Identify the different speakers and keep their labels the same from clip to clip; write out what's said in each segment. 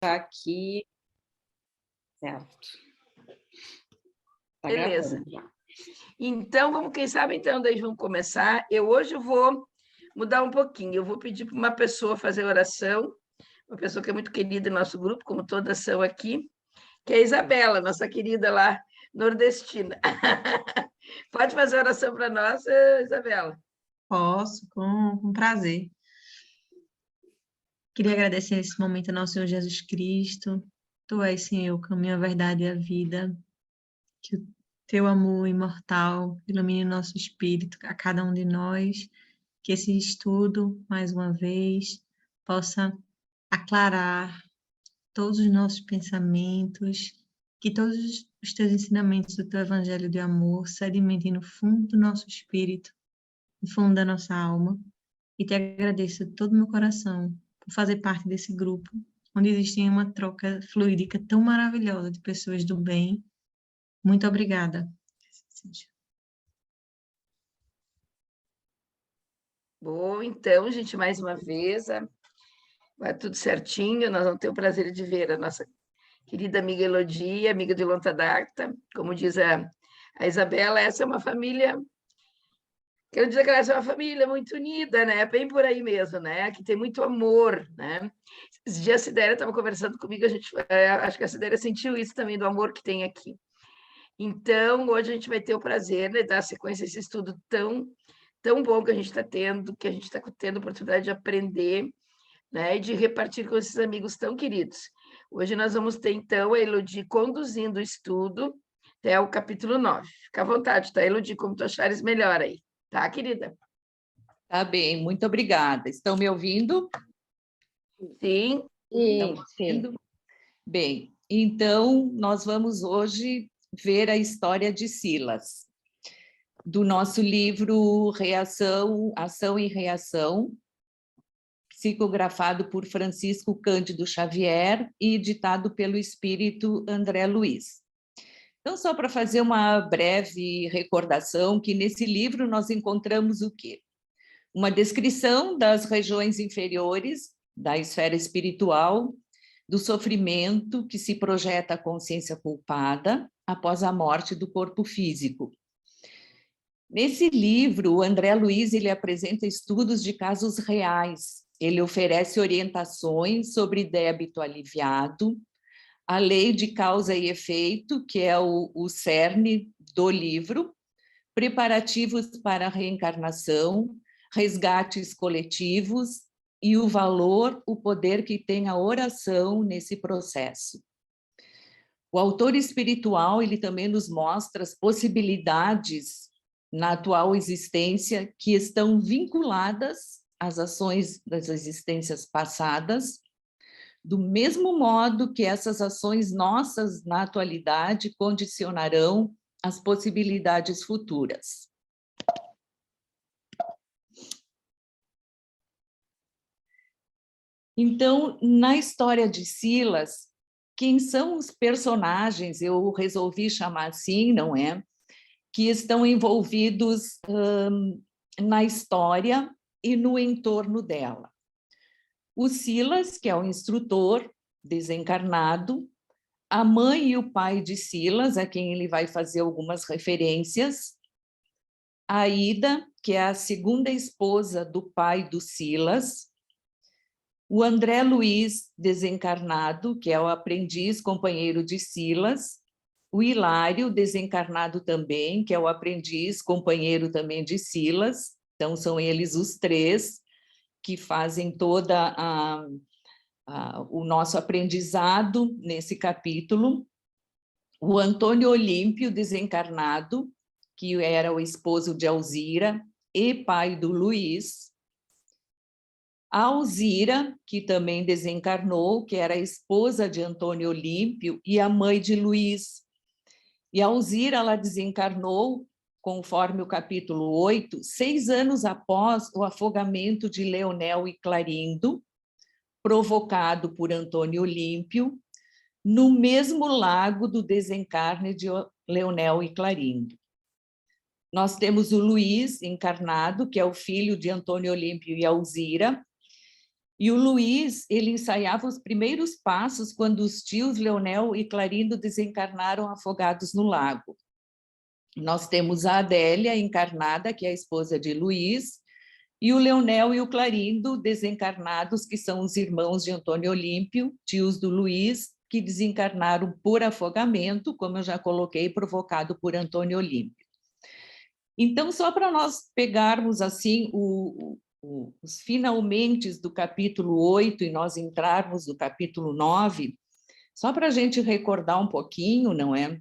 Speaker 1: começar aqui. Certo. Tá
Speaker 2: Beleza.
Speaker 1: gravando já.
Speaker 2: Então, quem sabe, então, daí vamos começar. Hoje eu vou mudar um pouquinho. Eu vou pedir para uma pessoa fazer oração, uma pessoa que é muito querida em nosso grupo, como todas são aqui, que é a Isabela, nossa querida lá, nordestina. Pode fazer oração para nós, Isabela?
Speaker 3: Posso, com prazer. Queria agradecer esse momento ao nosso Senhor Jesus Cristo. Tu és, Senhor, o caminho, a verdade e a vida. Que o teu amor imortal ilumine nosso espírito, a cada um de nós. Que esse estudo, mais uma vez, possa aclarar todos os nossos pensamentos, que todos os teus ensinamentos do teu evangelho de amor sedimentem no fundo do nosso espírito, no fundo da nossa alma. E te agradeço de todo o meu coração por fazer parte desse grupo, onde existe uma troca fluídica tão maravilhosa de pessoas do bem. Muito obrigada.
Speaker 2: Bom, então, gente, mais uma vez, vai tudo certinho. Nós vamos ter o prazer de ver a nossa querida amiga Elodie, amiga de longa data. Como diz a Isabela, essa é uma família. Quero dizer que essa é uma família muito unida, né? Bem por aí mesmo, né? Que tem muito amor, né? Esses dias a Cidéria estava conversando comigo, acho que a Cidéria sentiu isso também, do amor que tem aqui. Então, hoje a gente vai ter o prazer, né, de dar sequência a esse estudo tão bom que a gente está tendo, que a gente está tendo a oportunidade de aprender, né, e de repartir com esses amigos tão queridos. Hoje nós vamos ter, então, a Elodie conduzindo o estudo até o capítulo 9. Fica à vontade, tá, Elodie? Como tu achares melhor aí. Tá, querida?
Speaker 4: Tá bem, muito obrigada. Estão me ouvindo?
Speaker 2: Sim.
Speaker 4: Estão me ouvindo? Bem, então nós vamos hoje ver a história de Silas, do nosso livro Ação e Reação, psicografado por Francisco Cândido Xavier e editado pelo espírito André Luiz. Então, só para fazer uma breve recordação, que nesse livro nós encontramos o quê? Uma descrição das regiões inferiores da esfera espiritual, do sofrimento que se projeta a consciência culpada após a morte do corpo físico. Nesse livro, o André Luiz ele apresenta estudos de casos reais. Ele oferece orientações sobre débito aliviado, a lei de causa e efeito, que é o cerne do livro, preparativos para a reencarnação, resgates coletivos e o valor, o poder que tem a oração nesse processo. O autor espiritual, ele também nos mostra as possibilidades na atual existência que estão vinculadas às ações das existências passadas, do mesmo modo que essas ações nossas na atualidade condicionarão as possibilidades futuras. Então, na história de Silas, quem são os personagens, eu resolvi chamar assim, não é? Que estão envolvidos na história e no entorno dela. O Silas, que é o instrutor desencarnado, a mãe e o pai de Silas, a quem ele vai fazer algumas referências, a Ida, que é a segunda esposa do pai do Silas, o André Luiz, desencarnado, que é o aprendiz companheiro de Silas, o Hilário, desencarnado também, que é o aprendiz companheiro também de Silas. Então, são eles os três que fazem toda o nosso aprendizado nesse capítulo. O Antônio Olímpio, desencarnado, que era o esposo de Alzira e pai do Luiz. A Alzira, que também desencarnou, que era a esposa de Antônio Olímpio e a mãe de Luiz. E a Alzira, ela desencarnou, conforme o capítulo 8, 6 anos após o afogamento de Leonel e Clarindo, provocado por Antônio Olímpio, no mesmo lago do desencarne de Leonel e Clarindo. Nós temos o Luiz encarnado, que é o filho de Antônio Olímpio e Alzira, E o Luiz, ele ensaiava os primeiros passos quando os tios Leonel e Clarindo desencarnaram afogados no lago. Nós temos a Adélia encarnada, que é a esposa de Luiz, e o Leonel e o Clarindo desencarnados, que são os irmãos de Antônio Olímpio, tios do Luiz, que desencarnaram por afogamento, como eu já coloquei, provocado por Antônio Olímpio. Então, só para nós pegarmos assim os finalmente do capítulo 8 e nós entrarmos no capítulo 9, só para a gente recordar um pouquinho, não é?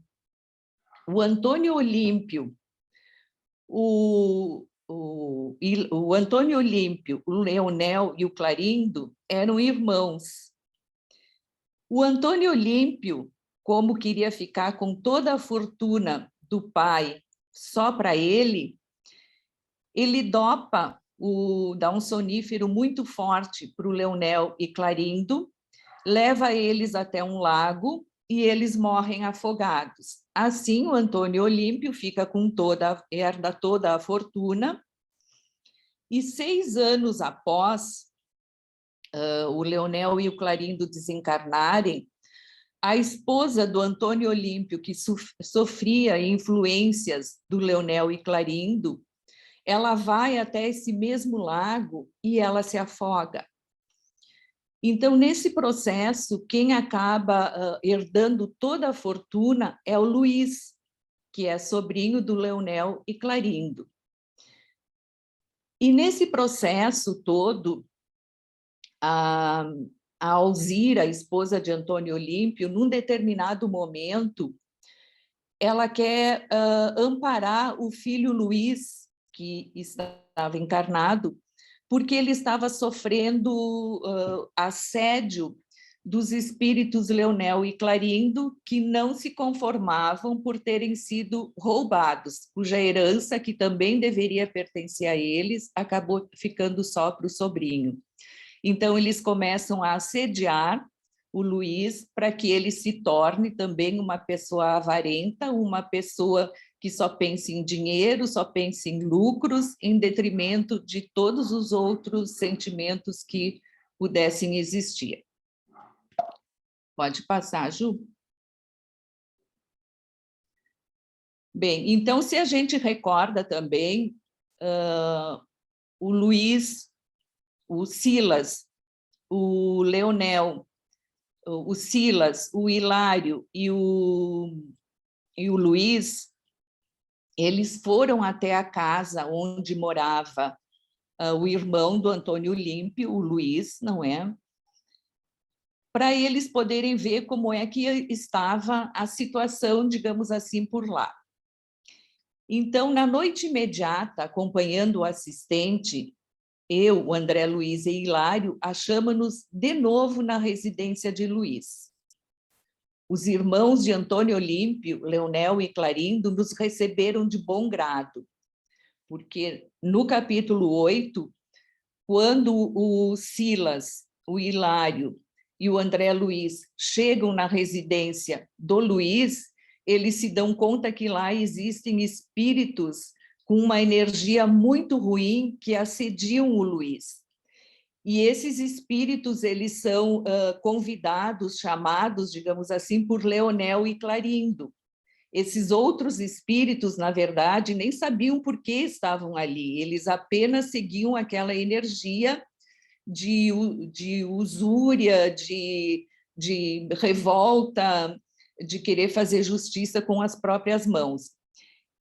Speaker 4: O Antônio Olímpio, o Antônio Olímpio, o Leonel e o Clarindo eram irmãos. O Antônio Olímpio, como queria ficar com toda a fortuna do pai só para ele dopa, dá um sonífero muito forte para o Leonel e Clarindo, leva eles até um lago e eles morrem afogados. Assim, o Antônio Olímpio fica com herda toda a fortuna, e 6 anos após o Leonel e o Clarindo desencarnarem, a esposa do Antônio Olímpio, que sofria influências do Leonel e Clarindo, ela vai até esse mesmo lago e ela se afoga. Então, nesse processo, quem acaba herdando toda a fortuna é o Luiz, que é sobrinho do Leonel e Clarindo. E nesse processo todo, a Alzira, a esposa de Antônio Olímpio, num determinado momento, ela quer amparar o filho Luiz, que estava encarnado, porque ele estava sofrendo assédio dos espíritos Leonel e Clarindo, que não se conformavam por terem sido roubados, cuja herança, que também deveria pertencer a eles, acabou ficando só para o sobrinho. Então, eles começam a assediar o Luiz para que ele se torne também uma pessoa avarenta, uma pessoa que só pensa em dinheiro, só pensa em lucros, em detrimento de todos os outros sentimentos que pudessem existir. Pode passar, Ju? Bem, então, se a gente recorda também, o Luiz, o Silas, o Leonel, o Silas, o Hilário e o Luiz, eles foram até a casa onde morava o irmão do Antônio Olímpio, o Luiz, não é? Para eles poderem ver como é que estava a situação, digamos assim, por lá. Então, na noite imediata, acompanhando o assistente, eu, o André Luiz e Hilário, achamos-nos de novo na residência de Luiz. Os irmãos de Antônio Olímpio, Leonel e Clarindo, nos receberam de bom grado, porque no capítulo 8, quando o Silas, o Hilário e o André Luiz chegam na residência do Luiz, eles se dão conta que lá existem espíritos com uma energia muito ruim que assediam o Luiz. E esses espíritos, eles são convidados, chamados, digamos assim, por Leonel e Clarindo. Esses outros espíritos, na verdade, nem sabiam por que estavam ali, eles apenas seguiam aquela energia de usúria, de revolta, de querer fazer justiça com as próprias mãos.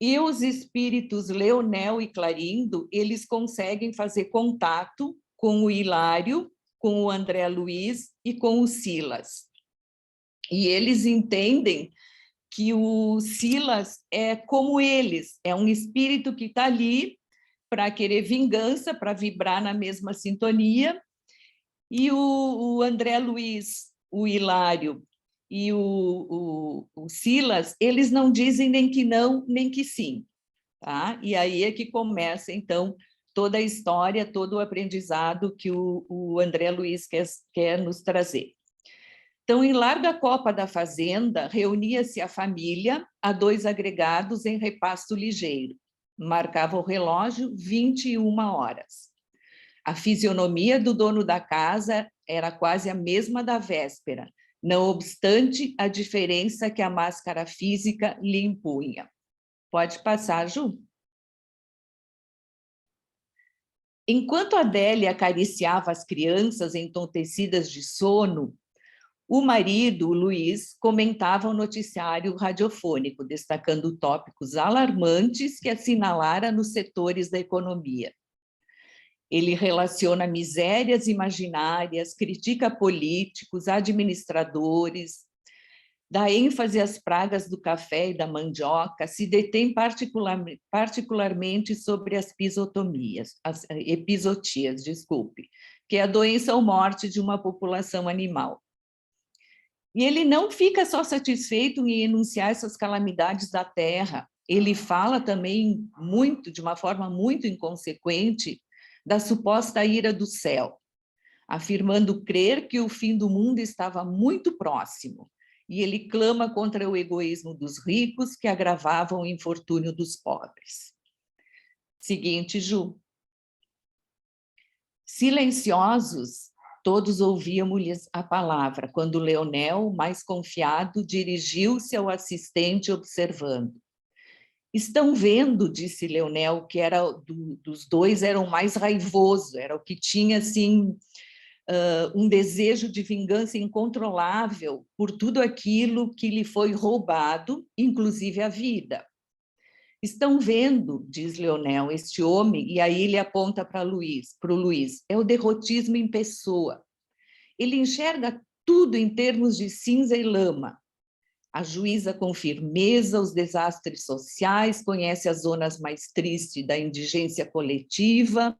Speaker 4: E os espíritos Leonel e Clarindo, eles conseguem fazer contato com o Hilário, com o André Luiz e com o Silas. E eles entendem que o Silas é como eles, é um espírito que está ali para querer vingança, para vibrar na mesma sintonia, e o André Luiz, o Hilário e o Silas, eles não dizem nem que não, nem que sim. Tá? E aí é que começa, então, toda a história, todo o aprendizado que o André Luiz quer nos trazer. Então, em larga copa da fazenda, reunia-se a família a 2 agregados em repasto ligeiro. Marcava o relógio 21 horas. A fisionomia do dono da casa era quase a mesma da véspera, não obstante a diferença que a máscara física lhe impunha. Pode passar, Ju. Enquanto Adélia acariciava as crianças entontecidas de sono, o marido, o Luiz, comentava o noticiário radiofônico, destacando tópicos alarmantes que assinalara nos setores da economia. Ele relaciona misérias imaginárias, critica políticos, administradores, dá ênfase às pragas do café e da mandioca, se detém particularmente sobre as epizotias, que é a doença ou morte de uma população animal. E ele não fica só satisfeito em enunciar essas calamidades da terra, ele fala também de uma forma muito inconsequente, da suposta ira do céu, afirmando crer que o fim do mundo estava muito próximo, e ele clama contra o egoísmo dos ricos que agravavam o infortúnio dos pobres. Seguinte, Ju. Silenciosos, todos ouvíamos-lhes a palavra, quando Leonel, mais confiado, dirigiu-se ao assistente observando. Estão vendo, disse Leonel, que dos dois era o mais raivoso, era o que tinha, assim, um desejo de vingança incontrolável por tudo aquilo que lhe foi roubado, inclusive a vida. Estão vendo, diz Leonel, este homem, e aí ele aponta para o Luiz, é o derrotismo em pessoa. Ele enxerga tudo em termos de cinza e lama. Ajuiza com firmeza os desastres sociais, conhece as zonas mais tristes da indigência coletiva.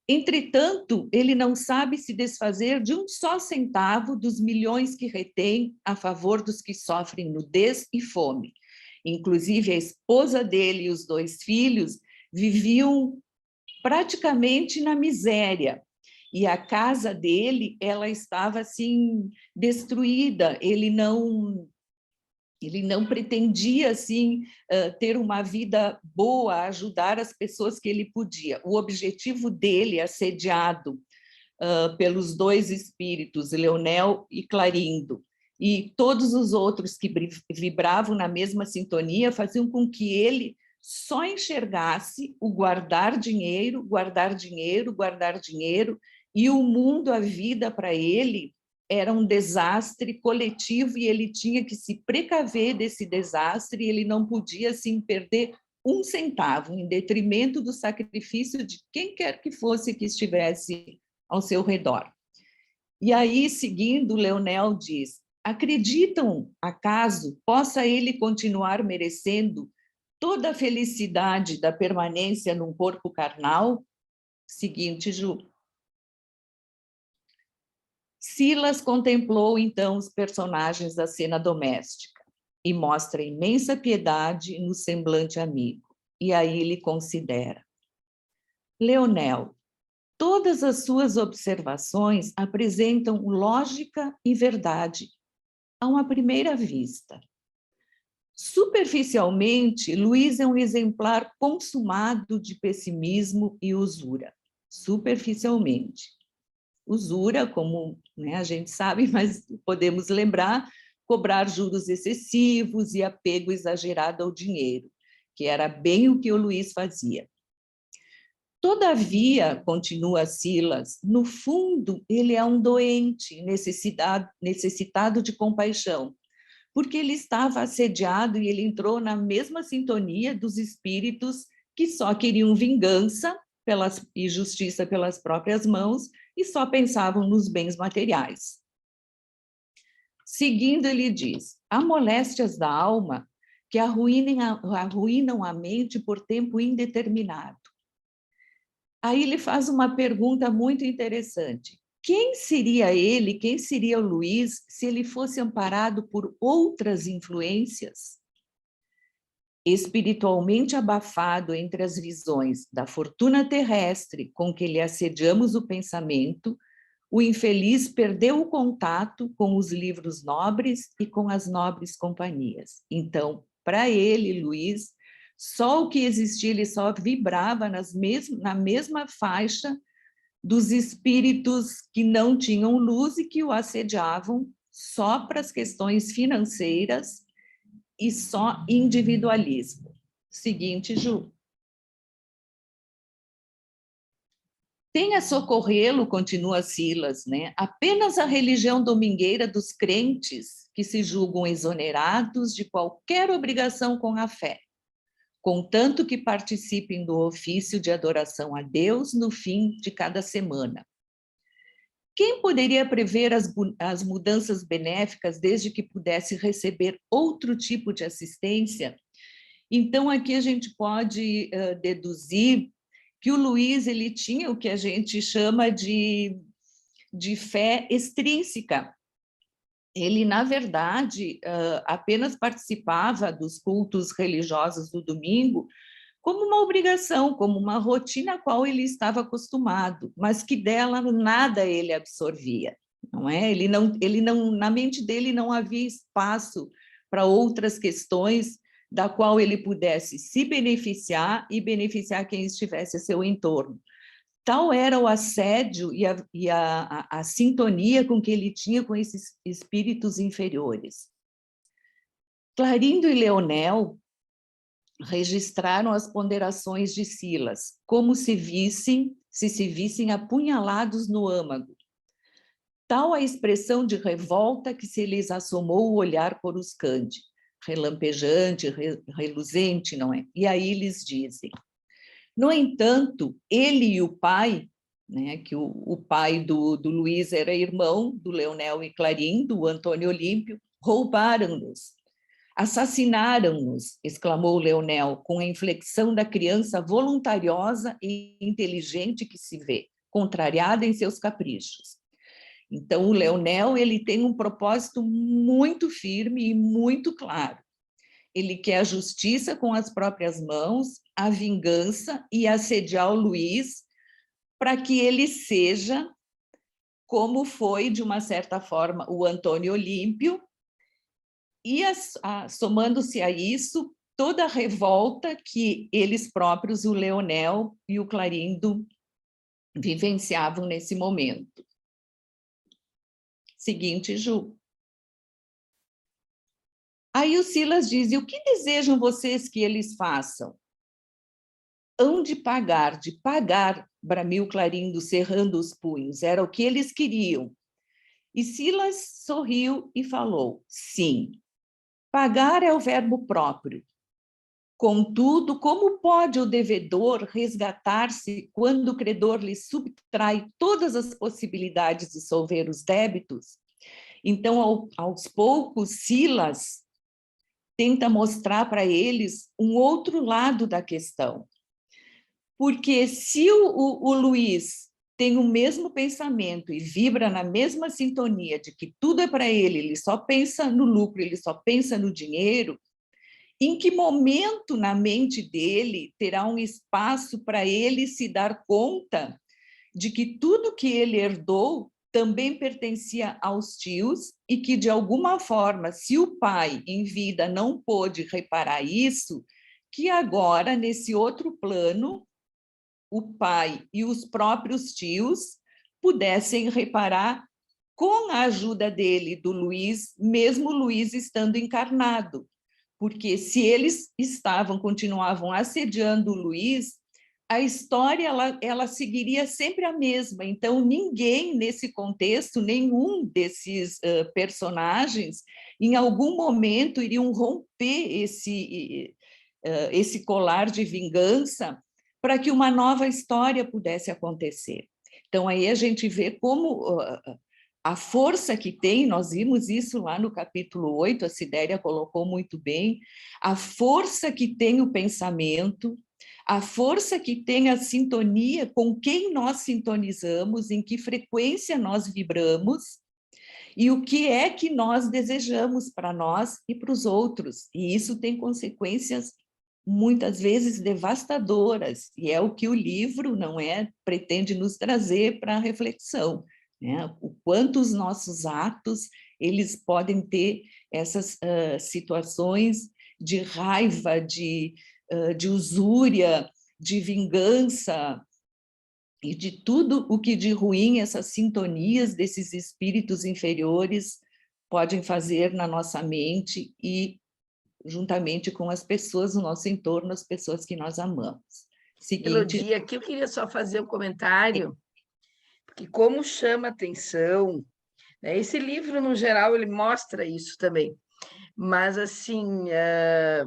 Speaker 4: Entretanto, ele não sabe se desfazer de um só centavo dos milhões que retém a favor dos que sofrem nudez e fome. Inclusive, a esposa dele e os 2 filhos viviam praticamente na miséria. E a casa dele, ela estava assim destruída. Ele não pretendia assim ter uma vida boa, ajudar as pessoas que ele podia. O objetivo dele, assediado pelos 2 espíritos, Leonel e Clarindo, e todos os outros que vibravam na mesma sintonia, faziam com que ele só enxergasse o guardar dinheiro, guardar dinheiro, guardar dinheiro, e o mundo, a vida para ele era um desastre coletivo e ele tinha que se precaver desse desastre, e ele não podia assim perder um centavo em detrimento do sacrifício de quem quer que fosse que estivesse ao seu redor. E aí, seguindo, Leonel diz: acreditam, acaso, possa ele continuar merecendo toda a felicidade da permanência num corpo carnal? Seguinte, Ju. Silas contemplou, então, os personagens da cena doméstica e mostra imensa piedade no semblante amigo. E aí ele considera: Leonel, todas as suas observações apresentam lógica e verdade a uma primeira vista. Superficialmente, Luiz é um exemplar consumado de pessimismo e usura. Superficialmente. Usura, como a gente sabe, mas podemos lembrar, cobrar juros excessivos e apego exagerado ao dinheiro, que era bem o que o Luiz fazia. Todavia, continua Silas, no fundo, ele é um doente, necessitado de compaixão, porque ele estava assediado e ele entrou na mesma sintonia dos espíritos que só queriam vingança e justiça pelas próprias mãos e só pensavam nos bens materiais. Seguindo, ele diz: há moléstias da alma que arruinam a mente por tempo indeterminado. Aí ele faz uma pergunta muito interessante. Quem seria ele, quem seria o Luiz, se ele fosse amparado por outras influências? Espiritualmente abafado entre as visões da fortuna terrestre com que lhe assediamos o pensamento, o infeliz perdeu o contato com os livros nobres e com as nobres companhias. Então, para ele, Luiz, só o que existia, ele só vibrava na mesma faixa dos espíritos que não tinham luz e que o assediavam só para as questões financeiras e só individualismo. Seguinte, Ju. Tem a socorrê-lo, continua Silas, né? Apenas a religião domingueira dos crentes que se julgam exonerados de qualquer obrigação com a fé, contanto que participem do ofício de adoração a Deus no fim de cada semana. Quem poderia prever as mudanças benéficas desde que pudesse receber outro tipo de assistência? Então, aqui a gente pode deduzir que o Luiz ele tinha o que a gente chama de fé extrínseca. Ele, na verdade, apenas participava dos cultos religiosos do domingo como uma obrigação, como uma rotina a qual ele estava acostumado, mas que dela nada ele absorvia, não é? Ele não, na mente dele não havia espaço para outras questões da qual ele pudesse se beneficiar e beneficiar quem estivesse a seu entorno. Tal era o assédio e a sintonia com que ele tinha com esses espíritos inferiores. Clarindo e Leonel registraram as ponderações de Silas, como se se vissem apunhalados no âmago. Tal a expressão de revolta que se lhes assomou o olhar coruscante, relampejante, reluzente, não é? E aí lhes dizem. No entanto, ele e o pai, né, que o pai do Luiz era irmão do Leonel e Clarim, do Antônio Olímpio, roubaram-nos. Assassinaram-nos, exclamou Leonel, com a inflexão da criança voluntariosa e inteligente que se vê, contrariada em seus caprichos. Então, o Leonel ele tem um propósito muito firme e muito claro. Ele quer a justiça com as próprias mãos, a vingança e assediar o Luiz para que ele seja, como foi, de uma certa forma, o Antônio Olímpio, e somando-se a isso, toda a revolta que eles próprios, o Leonel e o Clarindo, vivenciavam nesse momento. Seguinte, Ju. Aí o Silas diz, e o que desejam vocês que eles façam? Hão de pagar, bramiu Clarindo, cerrando os punhos, era o que eles queriam. E Silas sorriu e falou, sim, pagar é o verbo próprio. Contudo, como pode o devedor resgatar-se quando o credor lhe subtrai todas as possibilidades de solver os débitos? Então, aos poucos, Silas tenta mostrar para eles um outro lado da questão. Porque se o Luiz tem o mesmo pensamento e vibra na mesma sintonia de que tudo é para ele só pensa no lucro, ele só pensa no dinheiro, em que momento na mente dele terá um espaço para ele se dar conta de que tudo que ele herdou também pertencia aos tios e que, de alguma forma, se o pai em vida não pôde reparar isso, que agora, nesse outro plano, o pai e os próprios tios pudessem reparar com a ajuda dele, do Luiz, mesmo Luiz estando encarnado. Porque se eles continuavam assediando o Luiz, a história ela seguiria sempre a mesma. Então, ninguém nesse contexto, nenhum desses personagens, em algum momento, iriam romper esse colar de vingança para que uma nova história pudesse acontecer. Então, aí a gente vê como a força que tem, nós vimos isso lá no capítulo 8, a Sidéria colocou muito bem, a força que tem o pensamento, a força que tem a sintonia com quem nós sintonizamos, em que frequência nós vibramos, e o que é que nós desejamos para nós e para os outros. E isso tem consequências muitas vezes devastadoras, e é o que o livro, não é, pretende nos trazer para a reflexão, né? O quanto os nossos atos, eles podem ter essas situações de raiva, de usúria, de vingança, e de tudo o que de ruim essas sintonias desses espíritos inferiores podem fazer na nossa mente e juntamente com as pessoas no nosso entorno, as pessoas que nós amamos. Seguinte.
Speaker 2: Elodie, aqui eu queria só fazer um comentário, porque como chama atenção, né? Esse livro, no geral, ele mostra isso também, mas, assim, é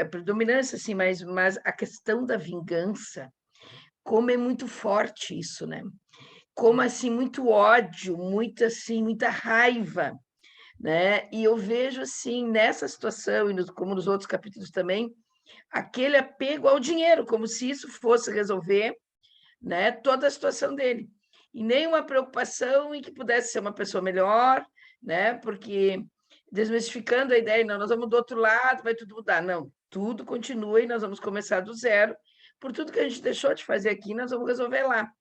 Speaker 2: predominância, assim, mas a questão da vingança, como é muito forte isso, né? Como, assim, muito ódio, assim, muita raiva, né? E eu vejo, assim, nessa situação, como nos outros capítulos também, aquele apego ao dinheiro, como se isso fosse resolver, né, toda a situação dele. E nenhuma preocupação em que pudesse ser uma pessoa melhor, né? Porque desmistificando a ideia, não, nós vamos do outro lado, vai tudo mudar. Não, tudo continua e nós vamos começar do zero. Por tudo que a gente deixou de fazer aqui, nós vamos resolver lá.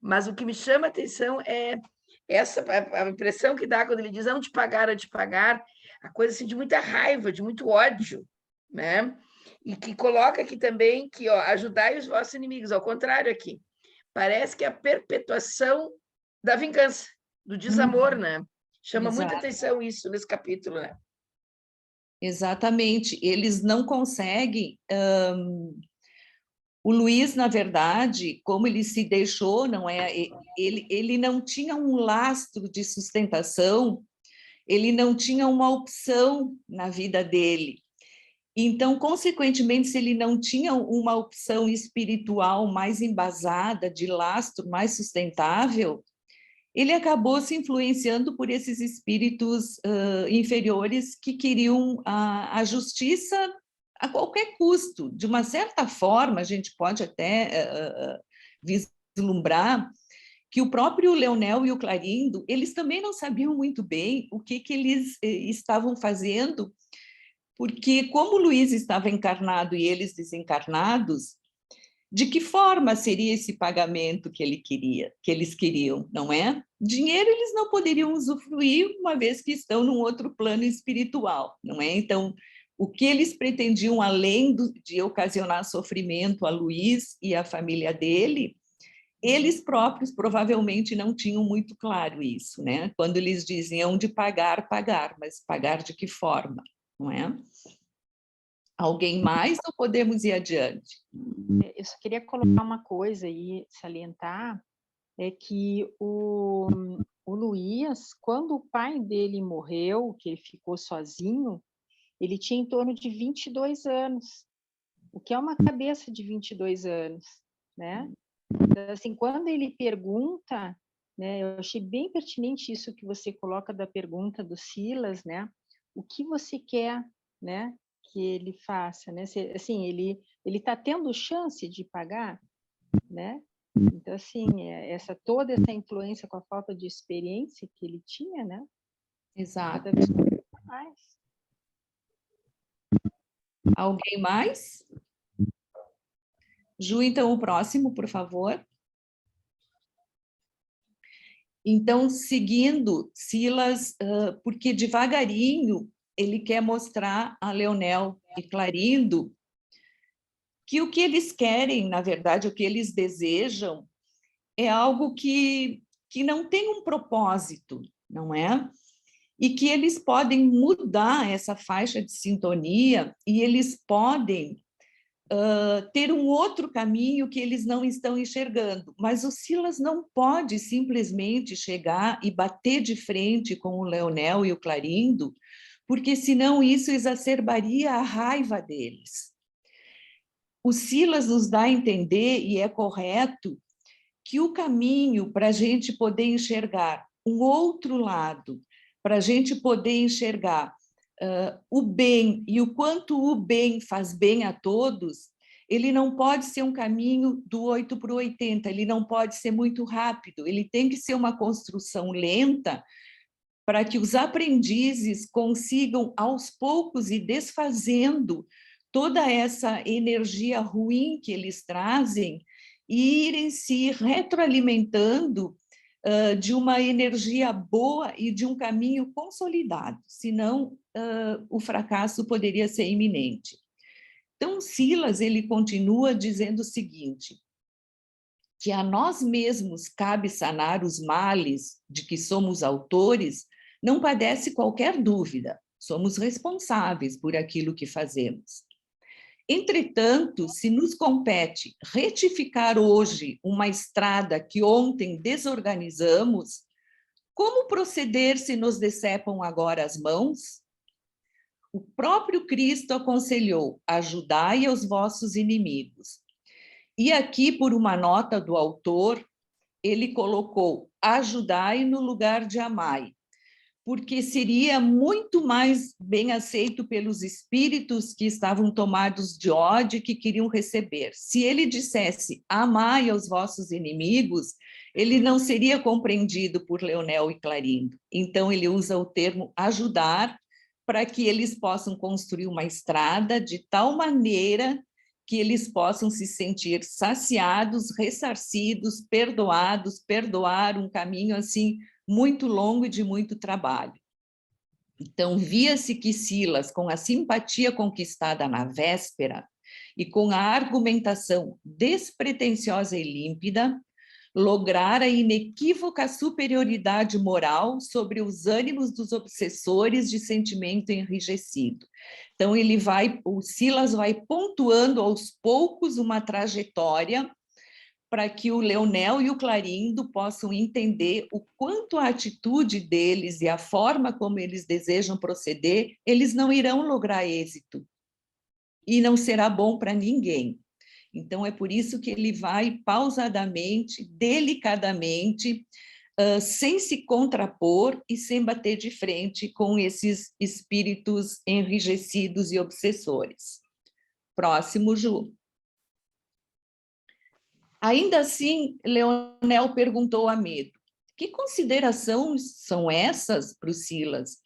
Speaker 2: Mas o que me chama a atenção é a impressão que dá quando ele diz não te pagar, a coisa assim, de muita raiva, de muito ódio, né? E que coloca aqui também que, ó, ajudai os vossos inimigos, ao contrário aqui. Parece que é a perpetuação da vingança, do desamor, né? Chama muita atenção isso nesse capítulo, né?
Speaker 4: Exatamente. Eles não conseguem... O Luiz, na verdade, como ele se deixou, não é? Ele não tinha um lastro de sustentação, ele não tinha uma opção na vida dele. Então, consequentemente, se ele não tinha uma opção espiritual mais embasada, de lastro mais sustentável, ele acabou se influenciando por esses espíritos inferiores que queriam a justiça a qualquer custo. De uma certa forma, a gente pode até vislumbrar que o próprio Leonel e o Clarindo, eles também não sabiam muito bem o que eles estavam fazendo, porque como o Luiz estava encarnado e eles desencarnados, de que forma seria esse pagamento que eles queriam, não é? Dinheiro eles não poderiam usufruir, uma vez que estão num outro plano espiritual, não é? Então, o que eles pretendiam, além de ocasionar sofrimento a Luiz e à família dele, eles próprios provavelmente não tinham muito claro isso, né? Quando eles diziam de pagar, mas pagar de que forma, não é? Alguém mais ou podemos ir adiante?
Speaker 5: Eu só queria colocar uma coisa e salientar, é que o Luiz, quando o pai dele morreu, que ele ficou sozinho, ele tinha em torno de 22 anos, o que é uma cabeça de 22 anos, né? Então, assim, quando ele pergunta, né, eu achei bem pertinente isso que você coloca da pergunta do Silas, né? O que você quer, né, que ele faça, né? Assim, ele está tendo chance de pagar, né? Então, assim, toda essa influência com a falta de experiência que ele tinha, né?
Speaker 4: Exato.
Speaker 5: Cada vez mais.
Speaker 4: Alguém mais? Ju, então, o próximo, por favor. Então, seguindo Silas, porque devagarinho ele quer mostrar a Leonel e Clarindo que o que eles querem, na verdade, o que eles desejam, é algo que não tem um propósito, não é? E que eles podem mudar essa faixa de sintonia e eles podem ter um outro caminho que eles não estão enxergando. Mas o Silas não pode simplesmente chegar e bater de frente com o Leonel e o Clarindo, porque senão isso exacerbaria a raiva deles. O Silas nos dá a entender, e é correto, que o caminho para a gente poder enxergar um outro lado, para a gente poder enxergar o bem e o quanto o bem faz bem a todos, ele não pode ser um caminho do 8 para o 80, ele não pode ser muito rápido, ele tem que ser uma construção lenta para que os aprendizes consigam, aos poucos, ir desfazendo toda essa energia ruim que eles trazem e irem se retroalimentando de uma energia boa e de um caminho consolidado, senão o fracasso poderia ser iminente. Então, Silas, ele continua dizendo o seguinte: que a nós mesmos cabe sanar os males de que somos autores, não padece qualquer dúvida. Somos responsáveis por aquilo que fazemos. Entretanto, se nos compete retificar hoje uma estrada que ontem desorganizamos, como proceder se nos decepam agora as mãos? O próprio Cristo aconselhou: ajudai aos vossos inimigos. E aqui, por uma nota do autor, ele colocou: ajudai no lugar de amai, porque seria muito mais bem aceito pelos espíritos que estavam tomados de ódio e que queriam receber. Se ele dissesse: amai aos vossos inimigos, ele não seria compreendido por Leonel e Clarindo. Então, ele usa o termo ajudar para que eles possam construir uma estrada de tal maneira que eles possam se sentir saciados, ressarcidos, perdoados, perdoar um caminho assim muito longo e de muito trabalho. Então, via-se que Silas, com a simpatia conquistada na véspera e com a argumentação despretensiosa e límpida, lograra inequívoca superioridade moral sobre os ânimos dos obsessores de sentimento enrijecido. Então, o Silas vai pontuando aos poucos uma trajetória para que o Leonel e o Clarindo possam entender o quanto a atitude deles e a forma como eles desejam proceder, eles não irão lograr êxito e não será bom para ninguém. Então, é por isso que ele vai pausadamente, delicadamente, sem se contrapor e sem bater de frente com esses espíritos enrijecidos e obsessores. Próximo, Ju. Ainda assim, Leonel perguntou a Medo: que considerações são essas para o Silas?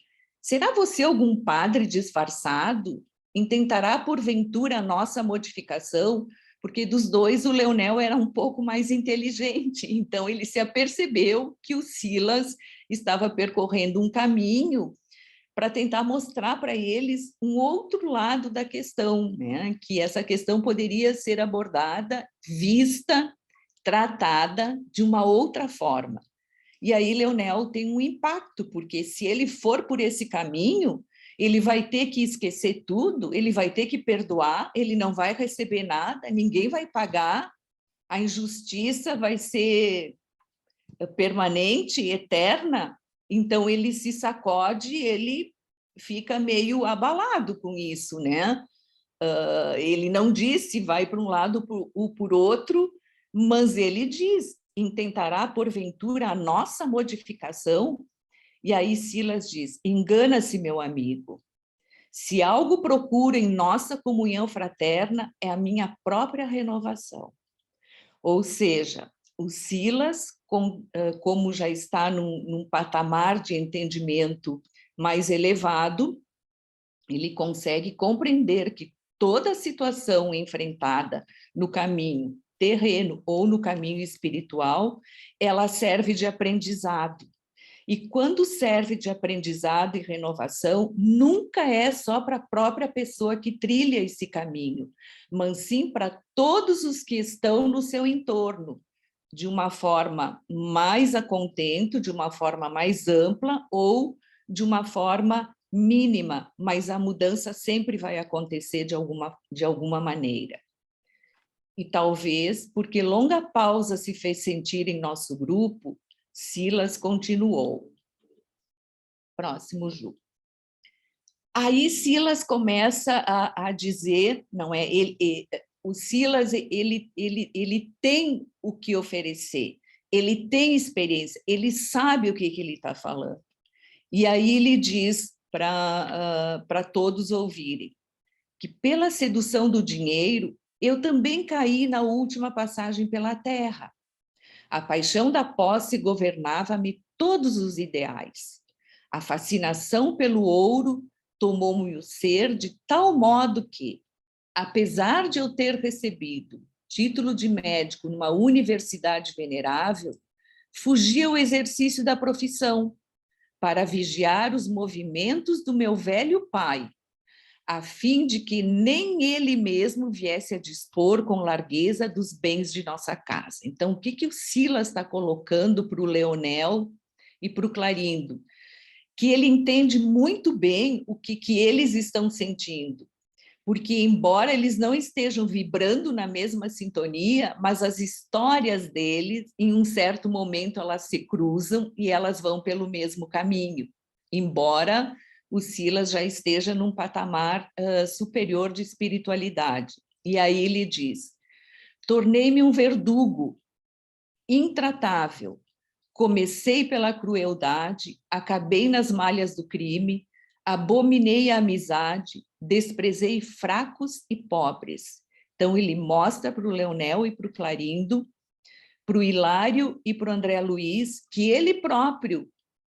Speaker 4: Será você algum padre disfarçado? Intentará, porventura, a nossa modificação? Porque dos dois, o Leonel era um pouco mais inteligente, então ele se apercebeu que o Silas estava percorrendo um caminho para tentar mostrar para eles um outro lado da questão, né? Que essa questão poderia ser abordada, vista, tratada de uma outra forma. E aí Leonel tem um impacto, porque se ele for por esse caminho, ele vai ter que esquecer tudo, ele vai ter que perdoar, ele não vai receber nada, ninguém vai pagar, a injustiça vai ser permanente, eterna. Então, ele se sacode, ele fica meio abalado com isso, né? Ele não diz se vai para um lado ou por outro, mas ele diz: intentará, porventura, a nossa modificação? E aí Silas diz: engana-se, meu amigo. Se algo procuro em nossa comunhão fraterna, é a minha própria renovação. Ou seja, o Silas, como já está num patamar de entendimento mais elevado, ele consegue compreender que toda situação enfrentada no caminho terreno ou no caminho espiritual, ela serve de aprendizado. E quando serve de aprendizado e renovação, nunca é só para a própria pessoa que trilha esse caminho, mas sim para todos os que estão no seu entorno, de uma forma mais a contento, de uma forma mais ampla ou de uma forma mínima, mas a mudança sempre vai acontecer de alguma maneira. E talvez, porque longa pausa se fez sentir em nosso grupo, Silas continuou. Próximo, Ju. Aí Silas começa a dizer, não é? O Silas ele tem o que oferecer, ele tem experiência, ele sabe o que ele está falando. E aí ele diz para todos ouvirem que pela sedução do dinheiro eu também caí na última passagem pela terra. A paixão da posse governava-me todos os ideais. A fascinação pelo ouro tomou-me o ser de tal modo que, apesar de eu ter recebido título de médico numa universidade venerável, fugi ao exercício da profissão para vigiar os movimentos do meu velho pai, a fim de que nem ele mesmo viesse a dispor com largueza dos bens de nossa casa. Então, o que o Silas está colocando para o Leonel e para o Clarindo? Que ele entende muito bem o que eles estão sentindo, porque embora eles não estejam vibrando na mesma sintonia, mas as histórias deles, em um certo momento, elas se cruzam e elas vão pelo mesmo caminho, embora o Silas já esteja num patamar superior de espiritualidade. E aí ele diz: tornei-me um verdugo intratável, comecei pela crueldade, acabei nas malhas do crime, abominei a amizade, desprezei fracos e pobres. Então, ele mostra para o Leonel e para o Clarindo, para o Hilário e para o André Luiz, que ele próprio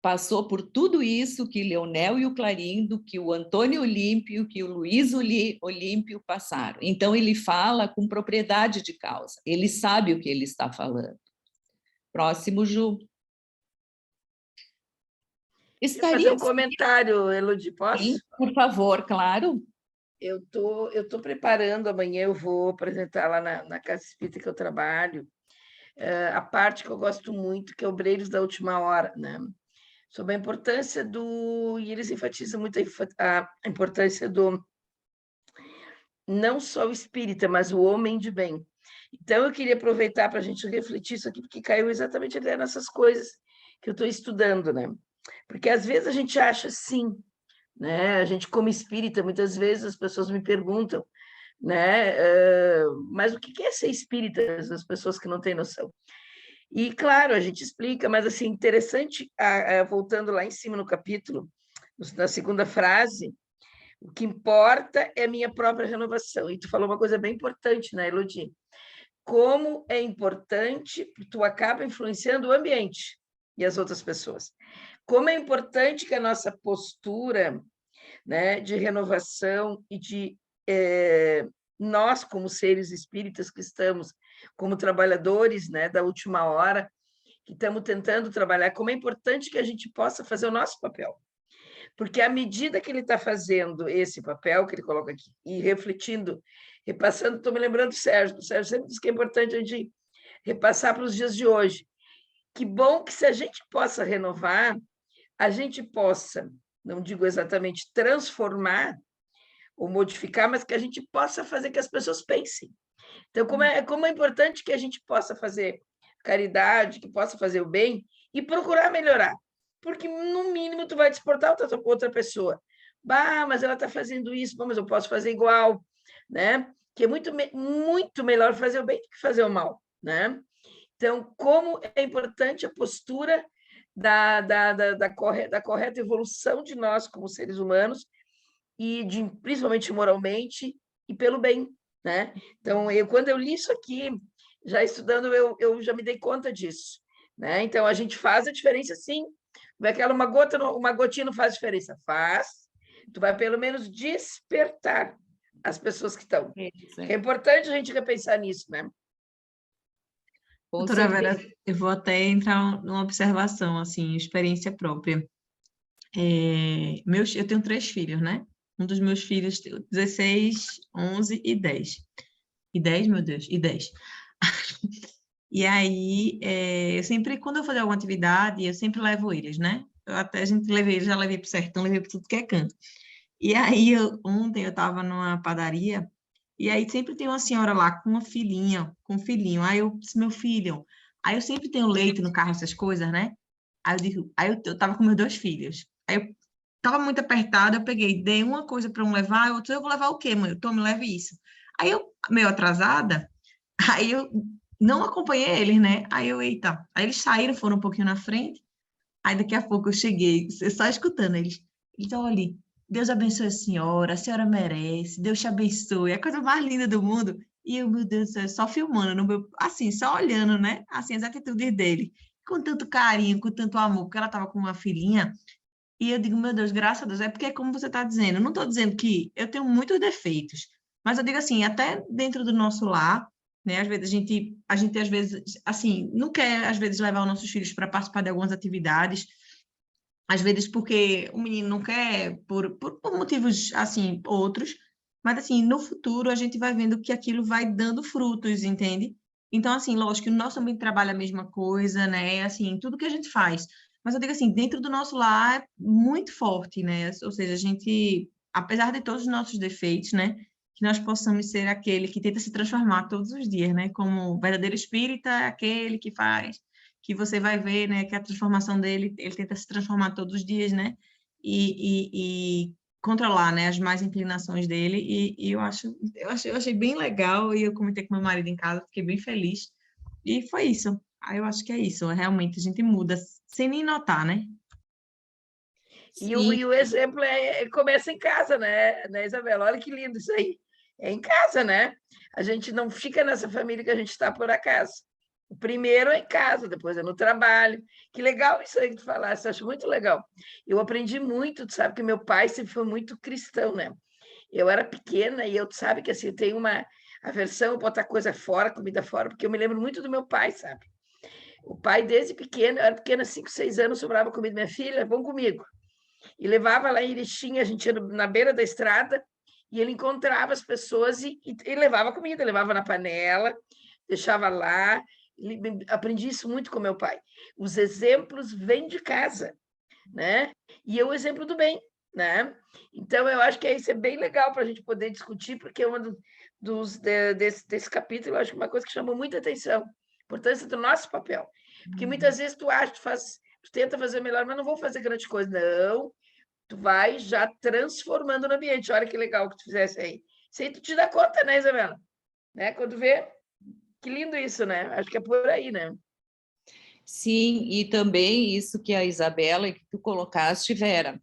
Speaker 4: passou por tudo isso que Leonel e o Clarindo, que o Antônio Olímpio, que o Luiz Olímpio passaram. Então, ele fala com propriedade de causa, ele sabe o que ele está falando. Próximo, Ju.
Speaker 2: Fazer um comentário, Elodie, posso?
Speaker 4: Sim, por favor, claro.
Speaker 2: Eu tô preparando, amanhã eu vou apresentar lá na Casa Espírita que eu trabalho, a parte que eu gosto muito, que é Obreiros da Última Hora, né? Sobre a importância e eles enfatizam muito a importância do, não só o espírita, mas o homem de bem. Então, eu queria aproveitar para a gente refletir isso aqui, porque caiu exatamente nessas coisas que eu estou estudando, né? Porque às vezes a gente acha sim, né? A gente, como espírita, muitas vezes as pessoas me perguntam, né? Mas o que é ser espírita? As pessoas que não têm noção. E, claro, a gente explica, mas, assim, interessante, voltando lá em cima no capítulo, na segunda frase, o que importa é a minha própria renovação. E tu falou uma coisa bem importante, né, Elodie? Como é importante, tu acaba influenciando o ambiente e as outras pessoas. Como é importante que a nossa postura, né, de renovação e de nós, como seres espíritas que estamos como trabalhadores, né, da última hora, que estamos tentando trabalhar, como é importante que a gente possa fazer o nosso papel. Porque à medida que ele está fazendo esse papel que ele coloca aqui, e refletindo, repassando, estou me lembrando do Sérgio sempre diz que é importante a gente repassar para os dias de hoje. Que bom que se a gente possa renovar, a gente possa, não digo exatamente transformar ou modificar, mas que a gente possa fazer que as pessoas pensem. Então, como é importante que a gente possa fazer caridade, que possa fazer o bem e procurar melhorar. Porque, no mínimo, tu vai desportar outra pessoa. Bah, mas ela está fazendo isso, mas eu posso fazer igual, né? Que é muito melhor fazer o bem do que fazer o mal, né? Então, como é importante a postura da correta evolução de nós como seres humanos e principalmente moralmente e pelo bem, né? Então, quando eu li isso aqui, já estudando, eu já me dei conta disso, né? Então, a gente faz a diferença, sim. Vai aquela uma gotinha não faz diferença? Faz. Tu vai, pelo menos, despertar as pessoas que estão. É importante a gente repensar nisso, né?
Speaker 3: Doutora Vera, eu vou até entrar numa observação, assim, experiência própria. Eu tenho 3 filhos, né? Um dos meus filhos tem 16, 11 e 10. E 10, meu Deus, e 10. E aí, eu sempre, quando eu fazer alguma atividade, eu sempre levo eles, né? Já levei para o sertão, levei para tudo que é canto. E aí, ontem eu estava numa padaria, e aí sempre tem uma senhora lá com uma filhinha, com um filhinho. Aí eu disse, meu filho, aí eu sempre tenho leite no carro, essas coisas, né? Aí eu tava com meus 2 filhos. Aí eu tava muito apertada, eu peguei, dei uma coisa para um levar, eu vou levar o quê, mãe? Tome, leve isso. Aí eu, meio atrasada, aí eu não acompanhei eles, né? Eita. Aí eles saíram, foram um pouquinho na frente, aí daqui a pouco eu cheguei, só escutando eles. Então, olha, Deus abençoe a senhora merece, Deus te abençoe, é a coisa mais linda do mundo. E eu, meu Deus do céu, só filmando, assim, só olhando, né? Assim, as atitudes dele, com tanto carinho, com tanto amor, porque ela estava com uma filhinha. E eu digo, meu Deus, graças a Deus, é porque, como você está dizendo, eu não estou dizendo que eu tenho muitos defeitos, mas eu digo assim, até dentro do nosso lar, né? Às vezes a gente às vezes, assim, não quer, às vezes, levar os nossos filhos para participar de algumas atividades, às vezes porque o menino não quer, por motivos, assim, outros, mas, assim, no futuro a gente vai vendo que aquilo vai dando frutos, entende? Então, assim, lógico que o nosso também trabalha a mesma coisa, né? Assim, tudo que a gente faz. Mas eu digo assim, dentro do nosso lar é muito forte, né? Ou seja, a gente, apesar de todos os nossos defeitos, né? Que nós possamos ser aquele que tenta se transformar todos os dias, né? Como o verdadeiro espírita é aquele que faz, que você vai ver, né? Que a transformação dele, ele tenta se transformar todos os dias, né? E controlar, né, as más inclinações dele, e eu achei bem legal, e eu comentei com meu marido em casa, fiquei bem feliz, e foi isso. Aí eu acho que é isso, realmente a gente muda sem nem notar, né?
Speaker 4: Sim,
Speaker 2: E o exemplo começa em casa, né, Isabela? Olha que lindo isso aí. É em casa, né? A gente não fica nessa família que a gente está por acaso. O primeiro é em casa, depois é no trabalho. Que legal isso aí que tu falaste, acho muito legal. Eu aprendi muito, tu sabe que meu pai sempre foi muito cristão, né? Eu era pequena e eu, tu sabe que assim, eu tenho uma aversão a botar coisa fora, comida fora, porque eu me lembro muito do meu pai, sabe? O pai, desde pequeno, eu era pequena, 5, 6 anos, sobrava comida, minha filha, vão comigo. E levava lá em Erechim, a gente ia na beira da estrada, e ele encontrava as pessoas e levava comida, levava na panela, deixava lá. Aprendi isso muito com meu pai. Os exemplos vêm de casa, né? E eu o exemplo do bem, né? Então, eu acho que isso é bem legal para a gente poder discutir, porque é uma desse capítulo, eu acho que uma coisa que chamou muita atenção, a importância do nosso papel. Porque muitas vezes tu acha, tu tenta fazer melhor, mas não vou fazer grande coisa. Não, tu vai já transformando no ambiente. Olha que legal que tu fizesse aí. Isso aí tu te dá conta, né, Isabela? Né? Quando vê, que lindo isso, né? Acho que é por aí, né?
Speaker 4: sim, e também isso que a Isabela e que tu colocaste, Vera.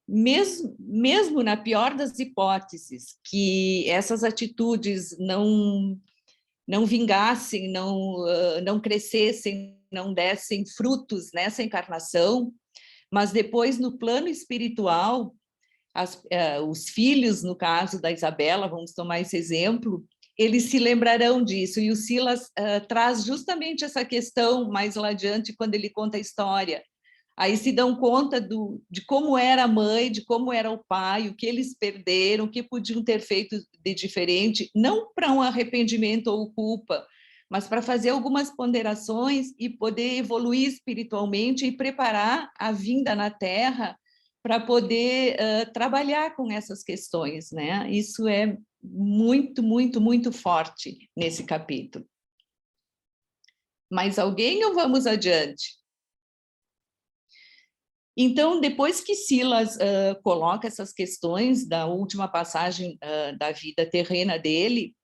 Speaker 4: Mesmo na pior das hipóteses, que essas atitudes não vingassem, não crescessem, não dessem frutos nessa encarnação, mas depois no plano espiritual, os filhos, no caso da Isabela, vamos tomar esse exemplo, eles se lembrarão disso, e o Silas traz justamente essa questão mais lá adiante, quando ele conta a história. Aí se dão conta de como era a mãe, de como era o pai, o que eles perderam, o que podiam ter feito de diferente, não para um arrependimento ou culpa, mas para fazer algumas ponderações e poder evoluir espiritualmente e preparar a vinda na Terra para poder trabalhar com essas questões, né? Isso é muito, muito, muito forte nesse capítulo. Mais alguém ou vamos adiante? Então, depois que Silas coloca essas questões da última passagem da vida terrena dele,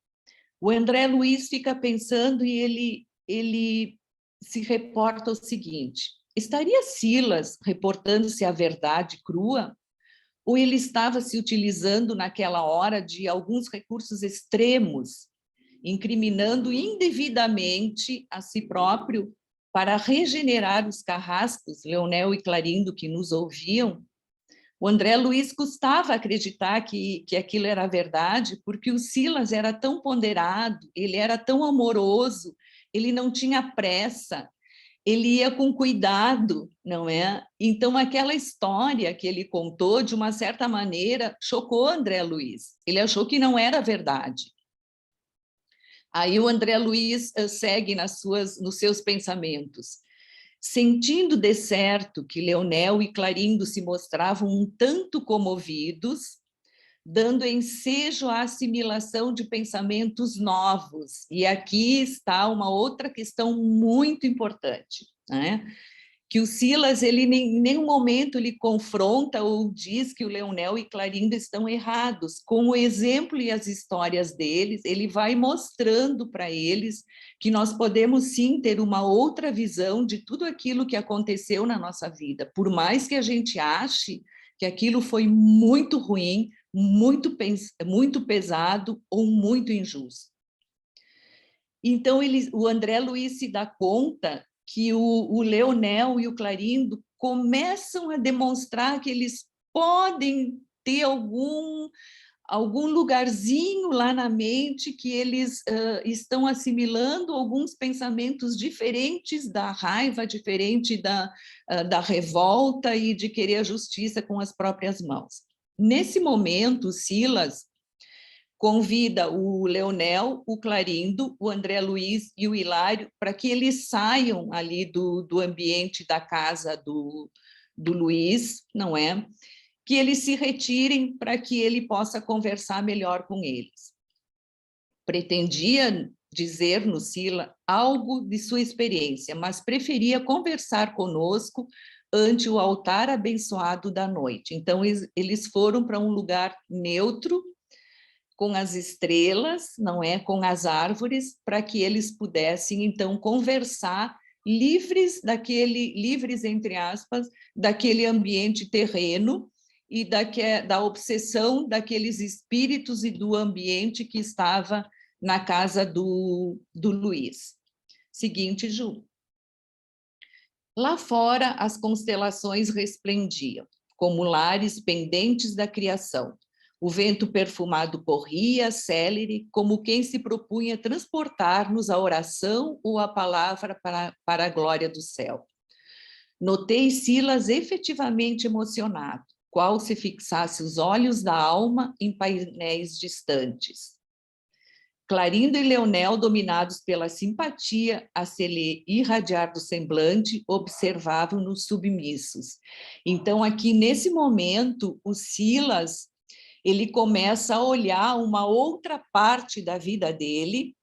Speaker 4: o André Luiz fica pensando e ele se reporta o seguinte: estaria Silas reportando-se a verdade crua? Ou ele estava se utilizando naquela hora de alguns recursos extremos, incriminando indevidamente a si próprio para regenerar os carrascos, Leonel e Clarindo, que nos ouviam? O André Luiz custava acreditar que aquilo era verdade, porque o Silas era tão ponderado, ele era tão amoroso, ele não tinha pressa, ele ia com cuidado, não é? Então, aquela história que ele contou, de uma certa maneira, chocou André Luiz. Ele achou que não era verdade. Aí o André Luiz segue nos seus pensamentos. Sentindo de certo que Leonel e Clarindo se mostravam um tanto comovidos, dando ensejo à assimilação de pensamentos novos. E aqui está uma outra questão muito importante, né? Que o Silas, ele em nenhum momento lhe confronta ou diz que o Leonel e Clarindo estão errados. Com o exemplo e as histórias deles, ele vai mostrando para eles que nós podemos sim ter uma outra visão de tudo aquilo que aconteceu na nossa vida. Por mais que a gente ache que aquilo foi muito ruim, muito pesado ou muito injusto. Então, o André Luiz se dá conta que o Leonel e o Clarindo começam a demonstrar que eles podem ter algum lugarzinho lá na mente que eles estão assimilando alguns pensamentos diferentes da raiva, diferente da revolta e de querer a justiça com as próprias mãos. Nesse momento, Silas convida o Leonel, o Clarindo, o André Luiz e o Hilário para que eles saiam ali do ambiente da casa do Luiz, não é? Que eles se retirem para que ele possa conversar melhor com eles. Pretendia dizer-nos, Silas, algo de sua experiência, mas preferia conversar conosco ante o altar abençoado da noite. Então, eles foram para um lugar neutro, com as estrelas, não é, com as árvores, para que eles pudessem, então, conversar livres entre aspas, daquele ambiente terreno, e da obsessão daqueles espíritos e do ambiente que estava na casa do Luiz. Seguinte, Ju. Lá fora, as constelações resplendiam, como lares pendentes da criação. O vento perfumado corria, célere, como quem se propunha transportar-nos a oração ou a palavra para a glória do céu. Notei Silas efetivamente emocionado, qual se fixasse os olhos da alma em painéis distantes. Clarindo e Leonel, dominados pela simpatia a se lhe irradiar do semblante, observavam-nos submissos. Então, aqui, nesse momento, o Silas, ele começa a olhar uma outra parte da vida dele,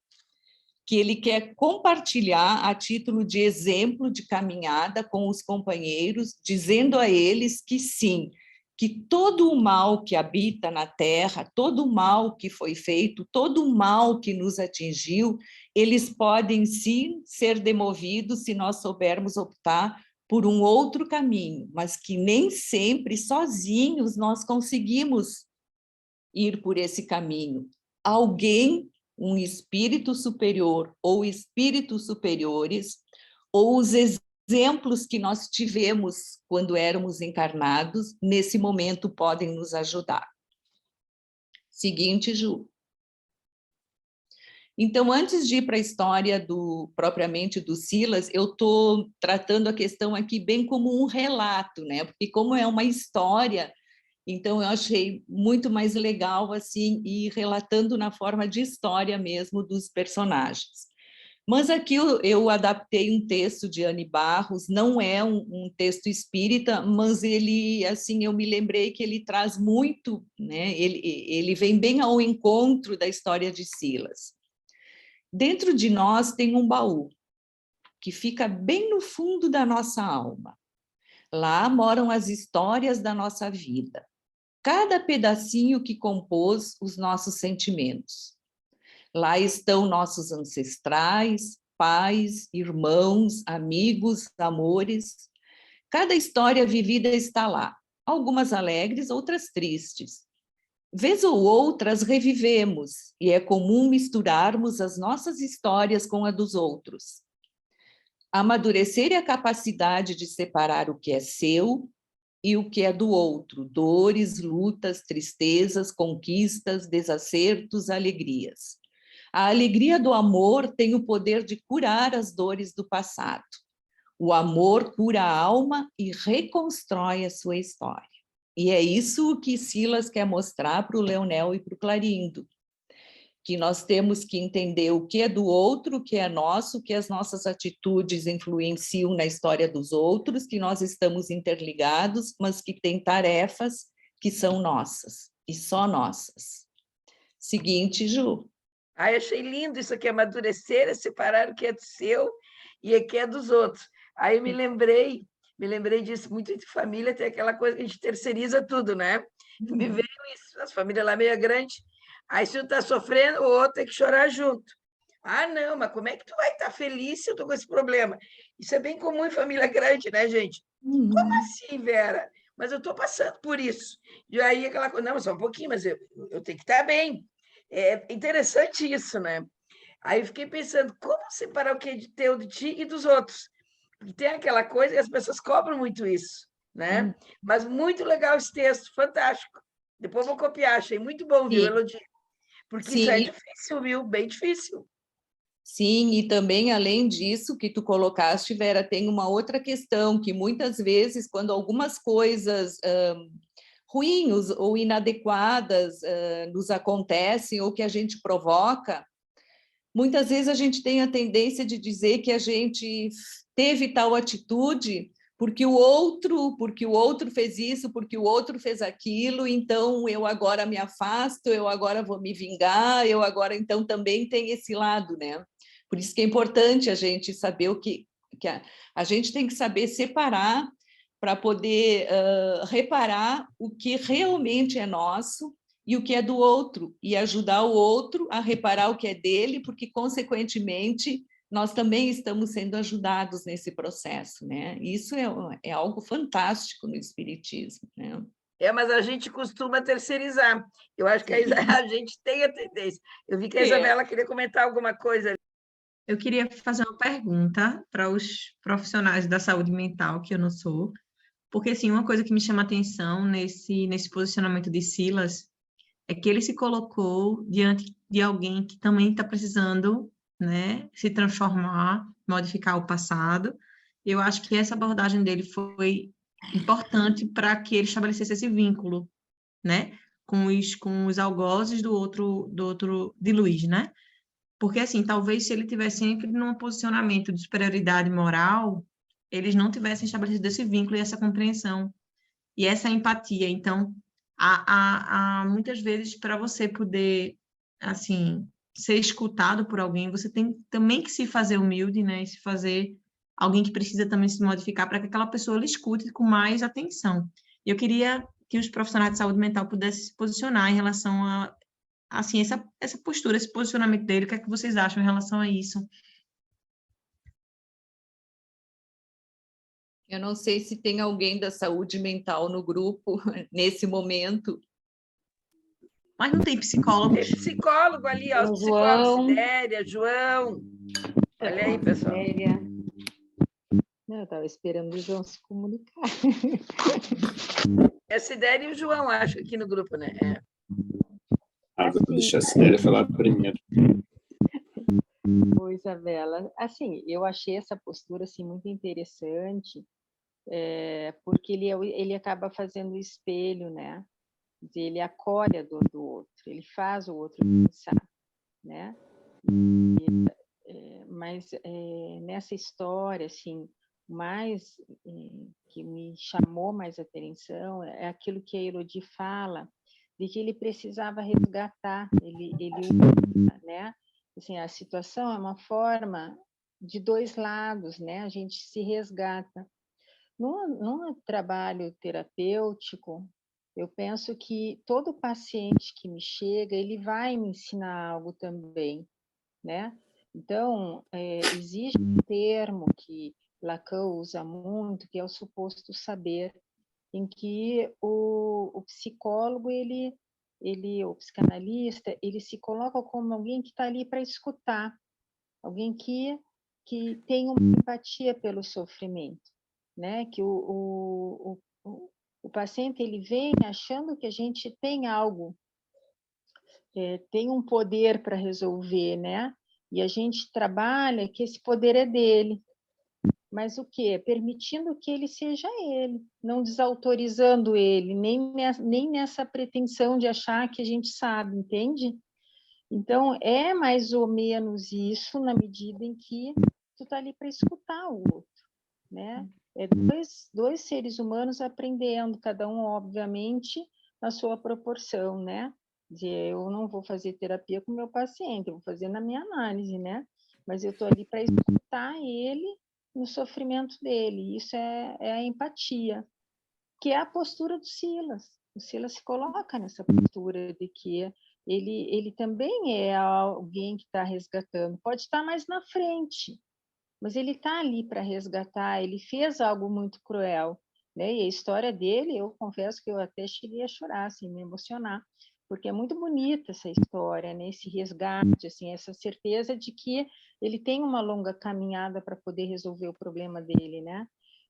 Speaker 4: que ele quer compartilhar a título de exemplo de caminhada com os companheiros, dizendo a eles que sim, que todo o mal que habita na Terra, todo o mal que foi feito, todo o mal que nos atingiu, eles podem sim ser demovidos se nós soubermos optar por um outro caminho, mas que nem sempre sozinhos nós conseguimos ir por esse caminho. Alguém, um espírito superior ou espíritos superiores, ou os exemplos que nós tivemos quando éramos encarnados, nesse momento podem nos ajudar. Seguinte, Ju. Então, antes de ir para a história propriamente do Silas, eu estou tratando a questão aqui bem como um relato, né? Porque como é uma história, então eu achei muito mais legal assim ir relatando na forma de história mesmo dos personagens. Mas aqui eu adaptei um texto de Anne Barros, não é um texto espírita, mas ele, assim, eu me lembrei que ele traz muito, né? Ele vem bem ao encontro da história de Silas. Dentro de nós tem um baú, que fica bem no fundo da nossa alma. Lá moram as histórias da nossa vida, cada pedacinho que compôs os nossos sentimentos. Lá estão nossos ancestrais, pais, irmãos, amigos, amores. Cada história vivida está lá, algumas alegres, outras tristes. Vez ou outras revivemos, e é comum misturarmos as nossas histórias com a dos outros. Amadurecer é a capacidade de separar o que é seu e o que é do outro, dores, lutas, tristezas, conquistas, desacertos, alegrias. A alegria do amor tem o poder de curar as dores do passado. O amor cura a alma e reconstrói a sua história. E é isso que Silas quer mostrar para o Leonel e para o Clarindo, que nós temos que entender o que é do outro, o que é nosso, que as nossas atitudes influenciam na história dos outros, que nós estamos interligados, mas que tem tarefas que são nossas, e só nossas. Seguinte, Ju.
Speaker 2: Ai, achei lindo isso aqui, amadurecer, é separar o que é do seu e o que é dos outros. Aí eu me lembrei disso, muito de família, tem aquela coisa que a gente terceiriza tudo, né? Me veio isso, as famílias lá meio grande, aí se um está sofrendo, o outro tem que chorar junto. Ah, não, mas como é que tu vai estar feliz se eu estou com esse problema? Isso é bem comum em família grande, né, gente? Como assim, Vera? Mas eu estou passando por isso. E aí aquela coisa, não, só um pouquinho, mas eu tenho que estar bem. É interessante isso, né? Aí eu fiquei pensando, como separar o que é de teu, de ti e dos outros? Porque tem aquela coisa e as pessoas cobram muito isso, né? Mas muito legal esse texto, fantástico. Depois vou copiar, achei muito bom, viu,
Speaker 4: Sim.
Speaker 2: Elodie? Porque isso
Speaker 4: Sim,
Speaker 2: é difícil, viu? Bem difícil.
Speaker 4: sim, e também, além disso, que tu colocaste, Vera, tem uma outra questão, que muitas vezes, quando algumas coisas ruins ou inadequadas nos acontecem, ou que a gente provoca, muitas vezes a gente tem a tendência de dizer que a gente teve tal atitude porque o outro fez isso, porque o outro fez aquilo, então eu agora me afasto, eu agora vou me vingar, eu agora então também tem esse lado, né? Por isso que é importante a gente saber o que a gente tem que saber separar para poder reparar o que realmente é nosso e o que é do outro, e ajudar o outro a reparar o que é dele, porque, consequentemente, nós também estamos sendo ajudados nesse processo, né? Isso é algo fantástico no Espiritismo, né?
Speaker 2: Mas a gente costuma terceirizar. Eu acho que a gente tem a tendência. Eu vi que a Isabela queria comentar alguma coisa.
Speaker 3: Eu queria fazer uma pergunta para os profissionais da saúde mental, que eu não sou, porque, assim, uma coisa que me chama a atenção nesse posicionamento de Silas é que ele se colocou diante de alguém que também está precisando, né, se transformar, modificar o passado. Eu acho que essa abordagem dele foi importante para que ele estabelecesse esse vínculo, né, com os algozes do outro de Luiz, né? Porque, assim, talvez se ele tivesse sempre num posicionamento de superioridade moral, eles não tivessem estabelecido esse vínculo e essa compreensão e essa empatia. Então, há muitas vezes, para você poder, assim, ser escutado por alguém, você tem também que se fazer humilde, né? E se fazer alguém que precisa também se modificar para que aquela pessoa lhe escute com mais atenção. E eu queria que os profissionais de saúde mental pudessem se posicionar em relação a, assim, essa postura, esse posicionamento dele. O que é que vocês acham em relação a isso?
Speaker 4: Eu não sei se tem alguém da saúde mental no grupo nesse momento.
Speaker 3: Mas não tem psicólogos.
Speaker 2: Tem psicólogo ali, ó, os psicólogos, Sidéria, João. Olha aí, pessoal.
Speaker 5: Não, eu estava esperando o João se comunicar.
Speaker 2: É a Sidéria e o João, acho, aqui no grupo, né?
Speaker 6: Vou deixar a Sidéria falar primeiro.
Speaker 5: Oi, Isabela. Assim, eu achei essa postura assim, muito interessante, porque ele acaba fazendo o espelho, né? Ele acolhe a dor do outro, ele faz o outro pensar, né? Mas nessa história, assim, mais que me chamou mais atenção é aquilo que a Elodie fala, de que ele precisava resgatar, né? Assim, a situação é uma forma de dois lados, né? A gente se resgata. Num trabalho terapêutico, eu penso que todo paciente que me chega, ele vai me ensinar algo também, né? Então, existe um termo que Lacan usa muito, que é o suposto saber, em que o psicólogo, o psicanalista, ele se coloca como alguém que está ali para escutar, alguém que tem uma empatia pelo sofrimento, né? Que o paciente ele vem achando que a gente tem algo, tem um poder para resolver, né? E a gente trabalha que esse poder é dele. Mas o quê? Permitindo que ele seja ele, não desautorizando ele, nem nessa pretensão de achar que a gente sabe, entende? Então, é mais ou menos isso na medida em que tu tá ali para escutar o outro, né? É dois seres humanos aprendendo, cada um, obviamente, na sua proporção, né? Eu não vou fazer terapia com o meu paciente, eu vou fazer na minha análise, né? Mas eu estou ali para escutar ele no sofrimento dele. Isso é a empatia, que é a postura do Silas. O Silas se coloca nessa postura de que ele também é alguém que está resgatando. Pode estar mais na frente, mas ele está ali para resgatar. Ele fez algo muito cruel, né? E a história dele, eu confesso que eu até cheguei a chorar, assim, me emocionar, porque é muito bonita essa história, né? Esse resgate, assim, essa certeza de que ele tem uma longa caminhada para poder resolver o problema dele, né?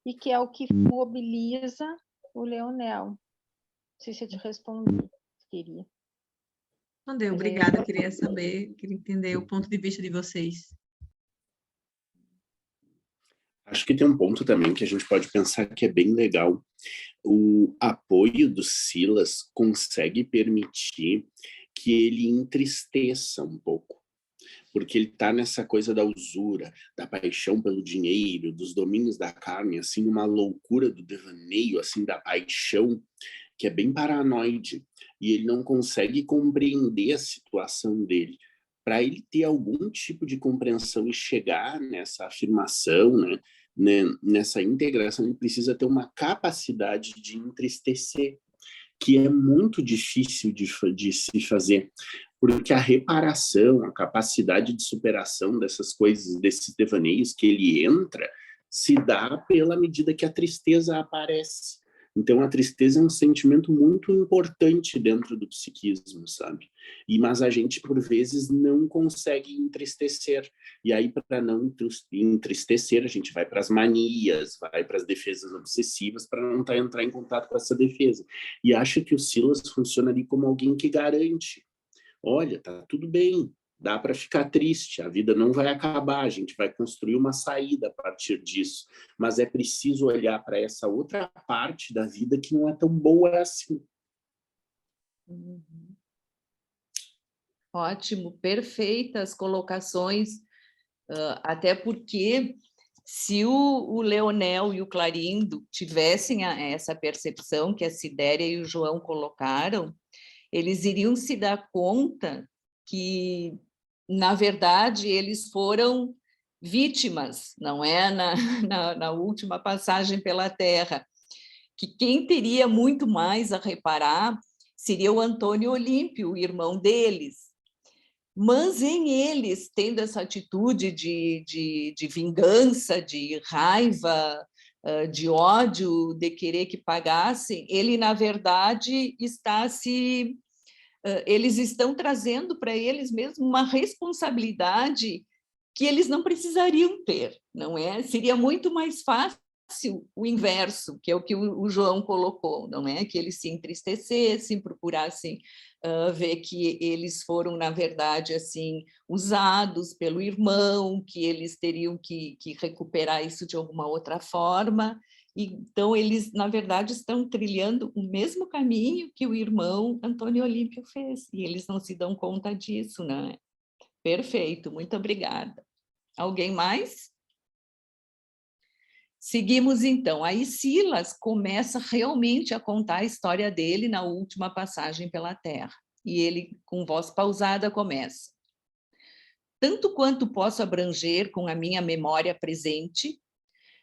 Speaker 5: E que é o que mobiliza o Leonel. Não sei se eu te respondi. teria.
Speaker 3: André,
Speaker 5: Mas aí-
Speaker 3: obrigada. Eu queria saber, queria entender o ponto de vista de vocês.
Speaker 6: Acho que tem um ponto também que a gente pode pensar que é bem legal. O apoio do Silas consegue permitir que ele entristeça um pouco, porque ele está nessa coisa da usura, da paixão pelo dinheiro, dos domínios da carne, assim, numa loucura do devaneio, assim, da paixão, que é bem paranoide, e ele não consegue compreender a situação dele. Para ele ter algum tipo de compreensão e chegar nessa afirmação, nessa integração, ele precisa ter uma capacidade de entristecer, que é muito difícil de se fazer, porque a reparação, a capacidade de superação dessas coisas, desses devaneios que ele entra, se dá pela medida que a tristeza aparece. Então, a tristeza é um sentimento muito importante dentro do psiquismo, sabe? Mas a gente, por vezes, não consegue entristecer. E aí, para não entristecer, a gente vai para as manias, vai para as defesas obsessivas, para não entrar em contato com essa defesa. E acha que o Silas funciona ali como alguém que garante. Olha, tá tudo bem, dá para ficar triste, a vida não vai acabar, a gente vai construir uma saída a partir disso, mas é preciso olhar para essa outra parte da vida que não é tão boa assim.
Speaker 4: Uhum. Ótimo, perfeitas colocações, até porque se o Leonel e o Clarindo tivessem essa percepção que a Sidéria e o João colocaram, eles iriam se dar conta que, na verdade, eles foram vítimas, não é? Na última passagem pela Terra, que quem teria muito mais a reparar seria o Antônio Olímpio, o irmão deles. Mas em eles, tendo essa atitude de vingança, de raiva, de ódio, de querer que pagassem, ele, na verdade, eles estão trazendo para eles mesmos uma responsabilidade que eles não precisariam ter, não é? Seria muito mais fácil o inverso, que é o que o João colocou, não é? Que eles se entristecessem, procurassem ver que eles foram, na verdade, assim, usados pelo irmão, que eles teriam que recuperar isso de alguma outra forma. Então, eles, na verdade, estão trilhando o mesmo caminho que o irmão Antônio Olímpio fez, e eles não se dão conta disso, né? Perfeito, muito obrigada. Alguém mais? Seguimos, então. Aí Silas começa realmente a contar a história dele na última passagem pela Terra. E ele, com voz pausada, começa. Tanto quanto posso abranger com a minha memória presente,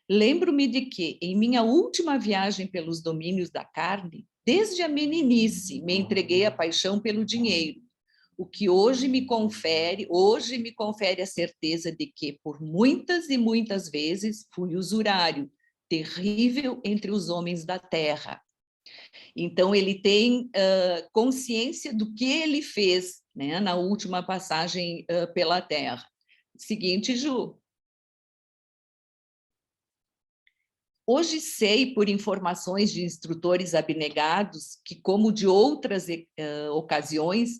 Speaker 4: lembro-me de que, em minha última viagem pelos domínios da carne, desde a meninice, me entreguei à paixão pelo dinheiro, o que hoje me confere a certeza de que, por muitas e muitas vezes, fui usurário, terrível entre os homens da terra. Então, ele tem consciência do que ele fez, né, na última passagem pela terra. Seguinte, Ju. Hoje sei, por informações de instrutores abnegados, que, como de outras ocasiões,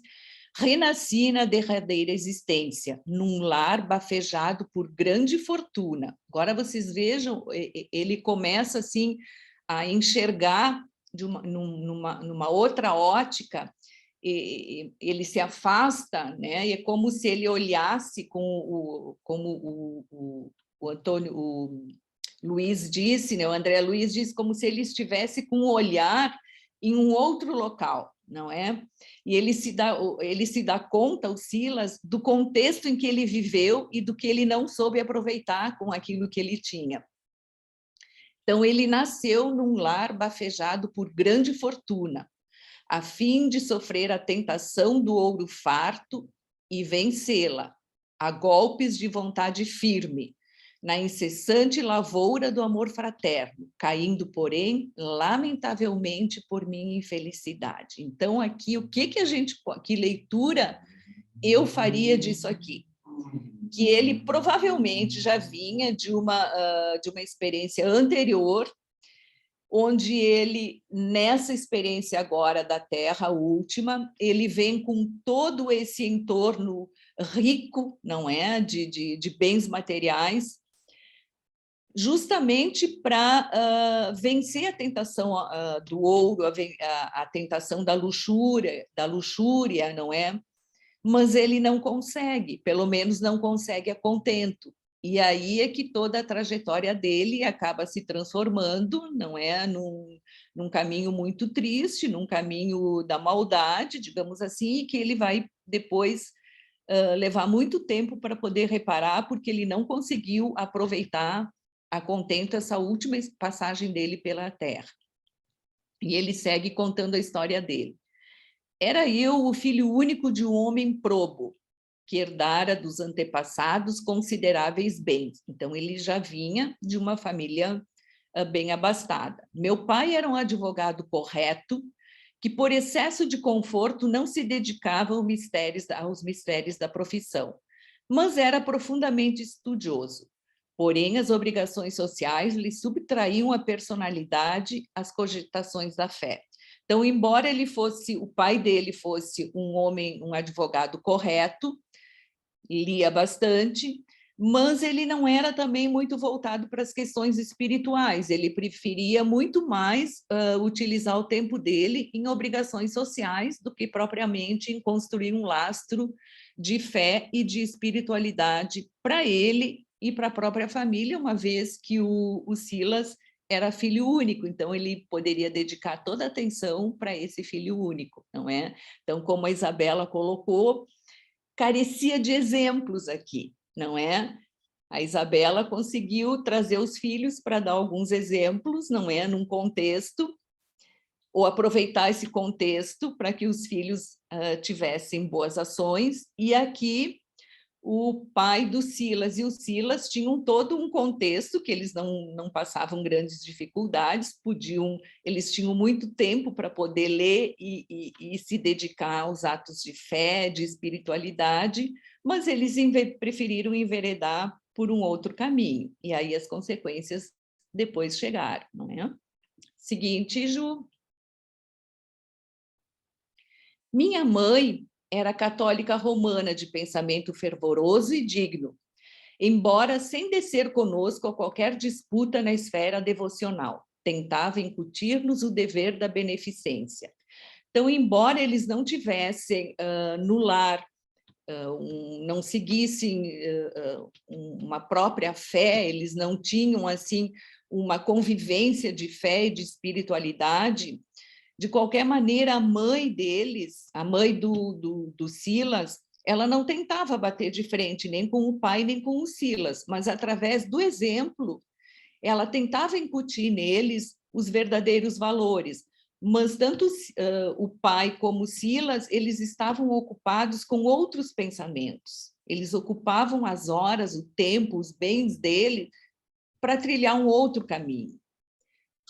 Speaker 4: renasci na derradeira existência, num lar bafejado por grande fortuna. Agora vocês vejam, ele começa assim a enxergar numa outra ótica, ele se afasta, né? E é como se ele olhasse como o Antônio, o Luiz disse, né? O André Luiz disse, como se ele estivesse com o olhar em um outro local, não é? E ele se dá conta, o Silas, do contexto em que ele viveu e do que ele não soube aproveitar com aquilo que ele tinha. Então, ele nasceu num lar bafejado por grande fortuna, a fim de sofrer a tentação do ouro farto e vencê-la, a golpes de vontade firme, na incessante lavoura do amor fraterno, caindo, porém, lamentavelmente por minha infelicidade. Então, aqui, que leitura eu faria disso aqui? Que ele provavelmente já vinha de uma experiência anterior, onde ele, nessa experiência agora da Terra última, ele vem com todo esse entorno rico, não é, de bens materiais, justamente para vencer a tentação do ouro, a tentação da luxúria, não é? Mas ele não consegue, pelo menos não consegue a contento. E aí é que toda a trajetória dele acaba se transformando, não é, num caminho muito triste, num caminho da maldade, digamos assim, e que ele vai depois levar muito tempo para poder reparar, porque ele não conseguiu aproveitar a contento essa última passagem dele pela Terra. E ele segue contando a história dele. Era eu o filho único de um homem probo, que herdara dos antepassados consideráveis bens. Então, ele já vinha de uma família bem abastada. Meu pai era um advogado correto, que, por excesso de conforto, não se dedicava aos mistérios da profissão, mas era profundamente estudioso. Porém, as obrigações sociais lhe subtraíam a personalidade, as cogitações da fé. Então, embora o pai dele fosse um homem, um advogado correto, lia bastante, mas ele não era também muito voltado para as questões espirituais, ele preferia muito mais utilizar o tempo dele em obrigações sociais do que propriamente em construir um lastro de fé e de espiritualidade para ele e para a própria família, uma vez que o Silas era filho único, então ele poderia dedicar toda a atenção para esse filho único, não é? Então, como a Isabela colocou, carecia de exemplos aqui, não é? A Isabela conseguiu trazer os filhos para dar alguns exemplos, não é? Num contexto, ou aproveitar esse contexto para que os filhos tivessem boas ações, e aqui o pai do Silas e o Silas tinham todo um contexto que eles não passavam grandes dificuldades, eles tinham muito tempo para poder ler e se dedicar aos atos de fé, de espiritualidade, mas eles preferiram enveredar por um outro caminho, e aí as consequências depois chegaram, não é? Seguinte, Ju. Minha mãe era católica romana de pensamento fervoroso e digno, embora sem descer conosco a qualquer disputa na esfera devocional. Tentava incutir-nos o dever da beneficência. Então, embora eles não tivessem no lar, não seguissem uma própria fé, eles não tinham assim uma convivência de fé e de espiritualidade, de qualquer maneira, a mãe deles, a mãe do Silas, ela não tentava bater de frente nem com o pai nem com o Silas, mas através do exemplo, ela tentava incutir neles os verdadeiros valores. Mas tanto o pai como o Silas, eles estavam ocupados com outros pensamentos. Eles ocupavam as horas, o tempo, os bens dele para trilhar um outro caminho.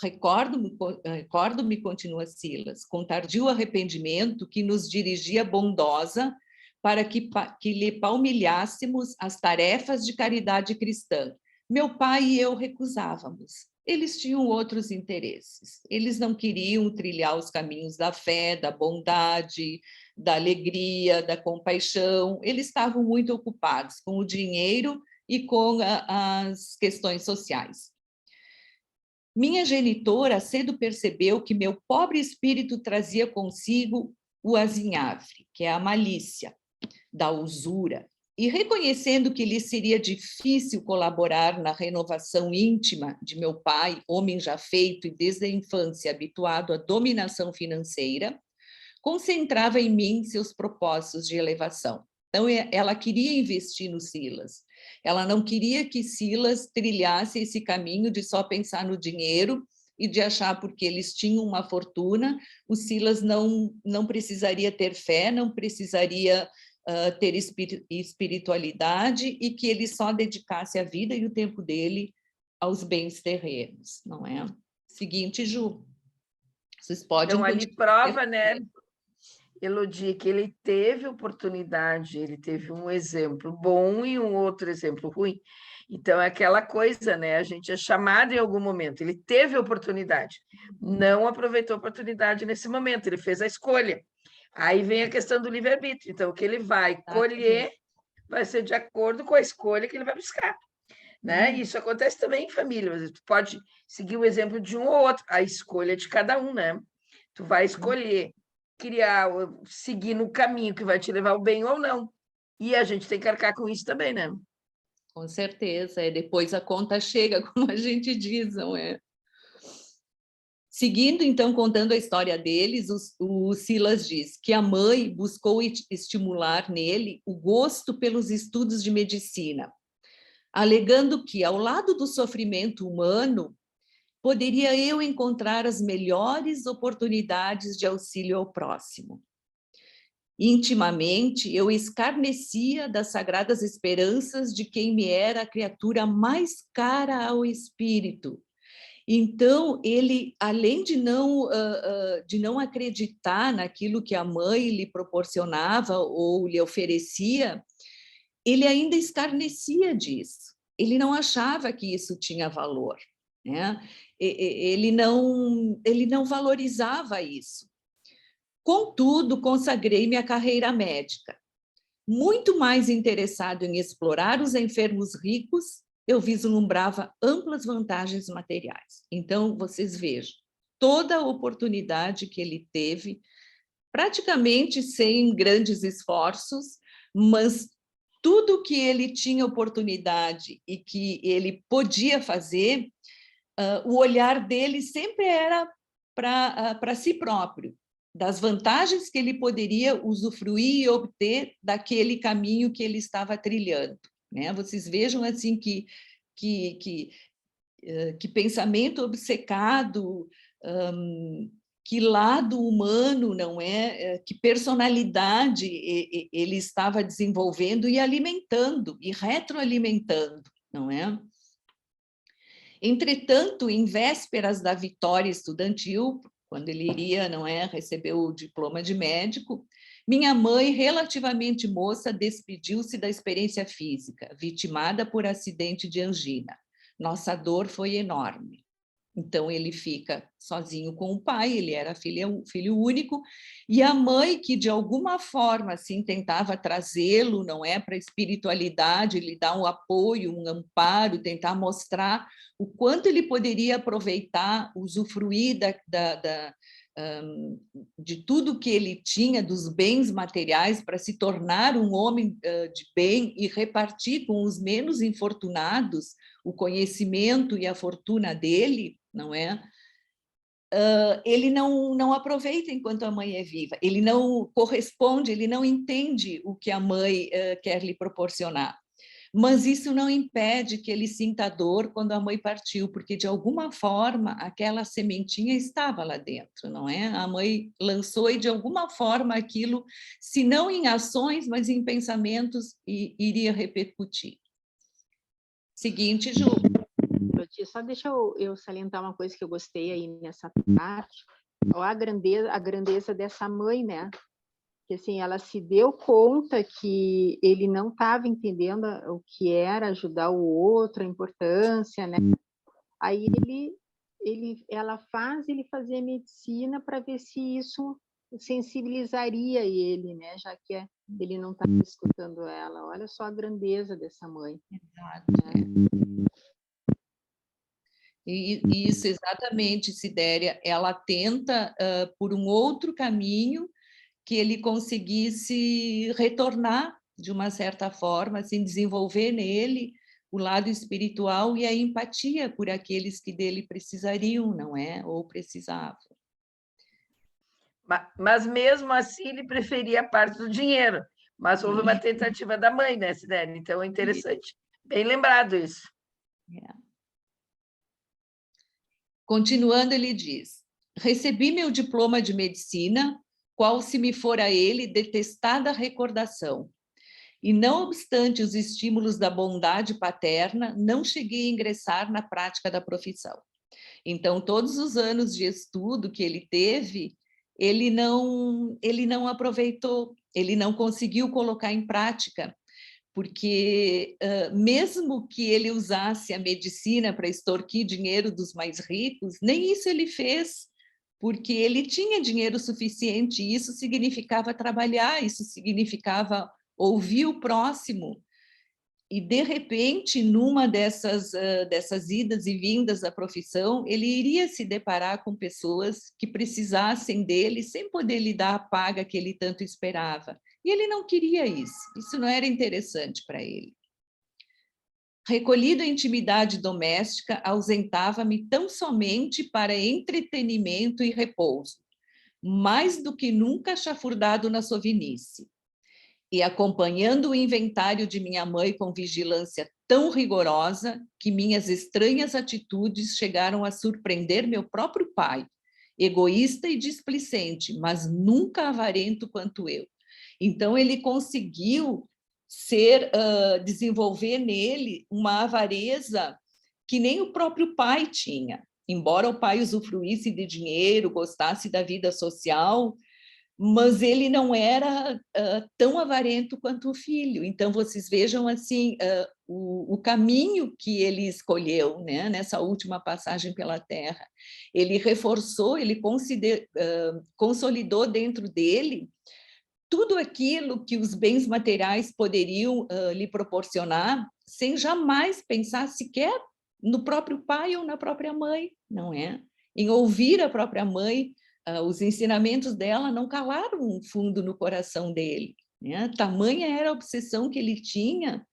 Speaker 4: Recordo-me, continua Silas, com tardio arrependimento que nos dirigia bondosa para que lhe palmilhássemos as tarefas de caridade cristã. Meu pai e eu recusávamos. Eles tinham outros interesses. Eles não queriam trilhar os caminhos da fé, da bondade, da alegria, da compaixão. Eles estavam muito ocupados com o dinheiro e com as questões sociais. Minha genitora cedo percebeu que meu pobre espírito trazia consigo o azinhavre, que é a malícia, da usura, e reconhecendo que lhe seria difícil colaborar na renovação íntima de meu pai, homem já feito e desde a infância habituado à dominação financeira, concentrava em mim seus propósitos de elevação. Então, ela queria investir no Silas. Ela não queria que Silas trilhasse esse caminho de só pensar no dinheiro e de achar porque eles tinham uma fortuna, o Silas não precisaria ter fé, não precisaria ter espiritualidade e que ele só dedicasse a vida e o tempo dele aos bens terrenos, não é? Seguinte, Ju. Vocês podem...
Speaker 2: Então, ali prova, né, Elodie, que ele teve oportunidade, ele teve um exemplo bom e um outro exemplo ruim. Então, é aquela coisa, né? A gente é chamado em algum momento. Ele teve oportunidade, não aproveitou a oportunidade nesse momento, ele fez a escolha. Aí vem a questão do livre-arbítrio. Então, o que ele vai colher vai ser de acordo com a escolha que ele vai buscar. Né? Isso acontece também em família. Tu pode seguir o exemplo de um ou outro, a escolha de cada um, né? Tu vai escolher criar, seguir no caminho que vai te levar ao bem ou não. E a gente tem que arcar com isso também, né?
Speaker 4: Com certeza, depois a conta chega, como a gente diz, não é? Seguindo, então, contando a história deles, o Silas diz que a mãe buscou estimular nele o gosto pelos estudos de medicina, alegando que, ao lado do sofrimento humano, poderia eu encontrar as melhores oportunidades de auxílio ao próximo. Intimamente, eu escarnecia das sagradas esperanças de quem me era a criatura mais cara ao espírito. Então, ele, além de não acreditar naquilo que a mãe lhe proporcionava ou lhe oferecia, ele ainda escarnecia disso. Ele não achava que isso tinha valor, né? Ele não valorizava isso. Contudo, consagrei minha carreira médica. Muito mais interessado em explorar os enfermos ricos, eu vislumbrava amplas vantagens materiais. Então, vocês vejam, toda a oportunidade que ele teve, praticamente sem grandes esforços, mas tudo que ele tinha oportunidade e que ele podia fazer, o olhar dele sempre era para si próprio, das vantagens que ele poderia usufruir e obter daquele caminho que ele estava trilhando, né? Vocês vejam assim que pensamento obcecado, que lado humano, não é? Que personalidade ele estava desenvolvendo e alimentando, e retroalimentando, não é? Entretanto, em vésperas da vitória estudantil, quando ele iria, não é, receber o diploma de médico, minha mãe, relativamente moça, despediu-se da experiência física, vitimada por acidente de angina. Nossa dor foi enorme. Então, ele fica sozinho com o pai, ele era filho único, e a mãe, que de alguma forma assim, tentava trazê-lo, não é, para a espiritualidade, lhe dar um apoio, um amparo, tentar mostrar o quanto ele poderia aproveitar, usufruir de tudo que ele tinha, dos bens materiais, para se tornar um homem de bem e repartir com os menos infortunados o conhecimento e a fortuna dele, não é? Ele não aproveita enquanto a mãe é viva, ele não corresponde, ele não entende o que a mãe quer lhe proporcionar. Mas isso não impede que ele sinta dor quando a mãe partiu, porque de alguma forma aquela sementinha estava lá dentro, não é? A mãe lançou e de alguma forma aquilo, se não em ações, mas em pensamentos, iria repercutir. Seguinte, Ju.
Speaker 5: Só deixa eu salientar uma coisa que eu gostei aí nessa parte, a grandeza dessa mãe, né? Que assim, ela se deu conta que ele não estava entendendo o que era ajudar o outro, a importância, né? Aí ela faz ele fazer medicina para ver se isso sensibilizaria ele, né? Já que ele não estava escutando ela. Olha só a grandeza dessa mãe.
Speaker 4: Exato. Né? E isso, exatamente, Sidéria, ela tenta, por um outro caminho, que ele conseguisse retornar, de uma certa forma, assim, desenvolver nele o lado espiritual e a empatia por aqueles que dele precisariam, não é? Ou precisavam.
Speaker 2: Mas mesmo assim ele preferia a parte do dinheiro, mas houve uma tentativa da mãe, né, Sidéria? Então é interessante. Bem lembrado isso.
Speaker 4: É. Continuando, ele diz: recebi meu diploma de medicina, qual se me fora ele detestada recordação. E não obstante os estímulos da bondade paterna, não cheguei a ingressar na prática da profissão. Então, todos os anos de estudo que ele teve, ele não aproveitou, ele não conseguiu colocar em prática, porque mesmo que ele usasse a medicina para extorquir dinheiro dos mais ricos, nem isso ele fez, porque ele tinha dinheiro suficiente, e isso significava trabalhar, isso significava ouvir o próximo. E, de repente, numa dessas idas e vindas da profissão, ele iria se deparar com pessoas que precisassem dele sem poder lhe dar a paga que ele tanto esperava. E ele não queria isso não era interessante para ele. Recolhido à intimidade doméstica, ausentava-me tão somente para entretenimento e repouso, mais do que nunca chafurdado na sovinice. E acompanhando o inventário de minha mãe com vigilância tão rigorosa que minhas estranhas atitudes chegaram a surpreender meu próprio pai, egoísta e displicente, mas nunca avarento quanto eu. Então, ele conseguiu desenvolver nele uma avareza que nem o próprio pai tinha. Embora o pai usufruísse de dinheiro, gostasse da vida social, mas ele não era tão avarento quanto o filho. Então, vocês vejam assim o caminho que ele escolheu, né, nessa última passagem pela Terra. Ele reforçou, ele consolidou dentro dele tudo aquilo que os bens materiais poderiam lhe proporcionar, sem jamais pensar sequer no próprio pai ou na própria mãe, não é? Em ouvir a própria mãe, os ensinamentos dela não calaram um fundo no coração dele, né? Tamanha era a obsessão que ele tinha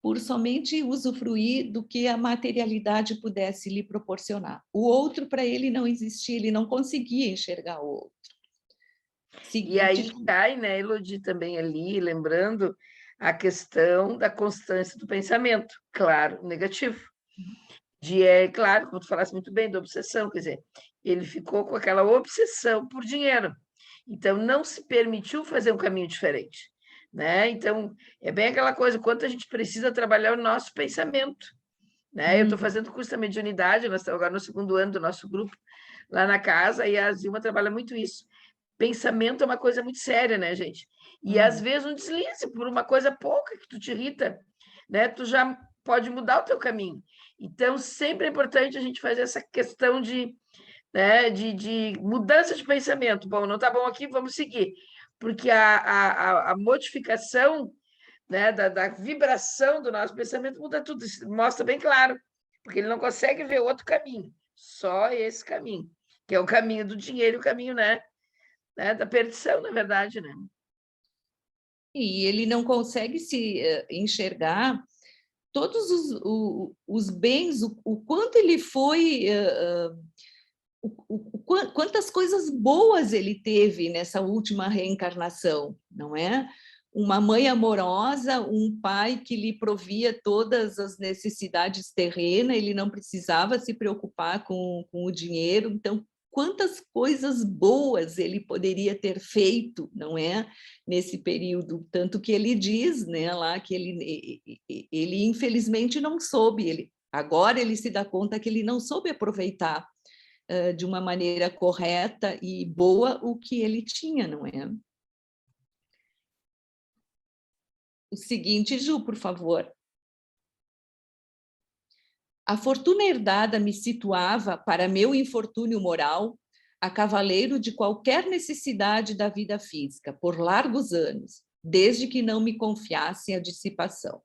Speaker 4: por somente usufruir do que a materialidade pudesse lhe proporcionar. O outro, para ele, não existia, ele não conseguia enxergar o outro.
Speaker 2: E aí cai, né, Elodie, também ali, lembrando a questão da constância do pensamento, claro, negativo. Claro, como tu falaste muito bem, da obsessão, quer dizer, ele ficou com aquela obsessão por dinheiro, então não se permitiu fazer um caminho diferente, né? Então, é bem aquela coisa, quanto a gente precisa trabalhar o nosso pensamento, né? Eu estou fazendo curso da mediunidade, nós estamos agora no 2º ano do nosso grupo, lá na casa, e a Zilma trabalha muito isso. Pensamento é uma coisa muito séria, né, gente? E às vezes um deslize por uma coisa pouca que tu te irrita, né? Tu já pode mudar o teu caminho. Então, sempre é importante a gente fazer essa questão de mudança de pensamento. Bom, não está bom aqui, vamos seguir. Porque a modificação, né, da vibração do nosso pensamento muda tudo, mostra bem claro, porque ele não consegue ver outro caminho, só esse caminho, que é o caminho do dinheiro, o caminho, né, da perdição, na verdade, né?
Speaker 4: E ele não consegue se enxergar todos os bens, o quanto ele foi, quantas coisas boas ele teve nessa última reencarnação, não é? Uma mãe amorosa, um pai que lhe provia todas as necessidades terrenas, ele não precisava se preocupar com o dinheiro, então quantas coisas boas ele poderia ter feito, não é? Nesse período, tanto que ele diz, né, lá que ele infelizmente não soube, agora ele se dá conta que ele não soube aproveitar de uma maneira correta e boa o que ele tinha, não é? O seguinte, Ju, por favor. A fortuna herdada me situava, para meu infortúnio moral, a cavaleiro de qualquer necessidade da vida física, por largos anos, desde que não me confiasse a dissipação.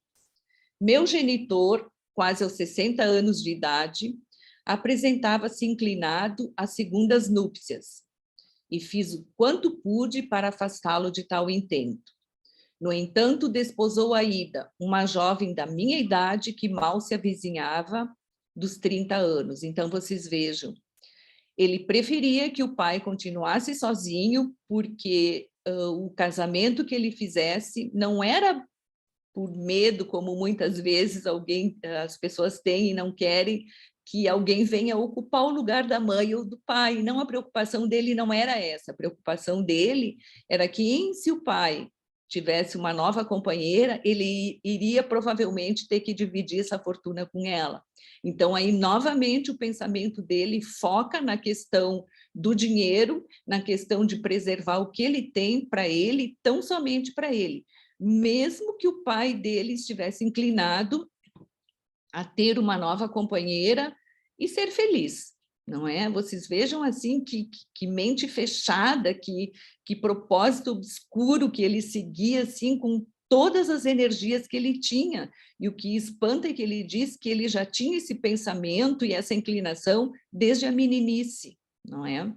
Speaker 4: Meu genitor, quase aos 60 anos de idade, apresentava-se inclinado às segundas núpcias, e fiz o quanto pude para afastá-lo de tal intento. No entanto, desposou a Ida, uma jovem da minha idade que mal se avizinhava dos 30 anos. Então, vocês vejam, ele preferia que o pai continuasse sozinho, porque o casamento que ele fizesse não era por medo, como muitas vezes as pessoas têm e não querem, que alguém venha ocupar o lugar da mãe ou do pai. Não, a preocupação dele não era essa. A preocupação dele era que, se o pai tivesse uma nova companheira, ele iria provavelmente ter que dividir essa fortuna com ela. Então, aí, novamente, o pensamento dele foca na questão do dinheiro, na questão de preservar o que ele tem para ele, tão somente para ele. mesmo que o pai dele estivesse inclinado a ter uma nova companheira e ser feliz, não é? Vocês vejam assim que mente fechada, que propósito obscuro que ele seguia assim com todas as energias que ele tinha. E o que espanta é que ele diz que ele já tinha esse pensamento e essa inclinação desde a meninice, não é?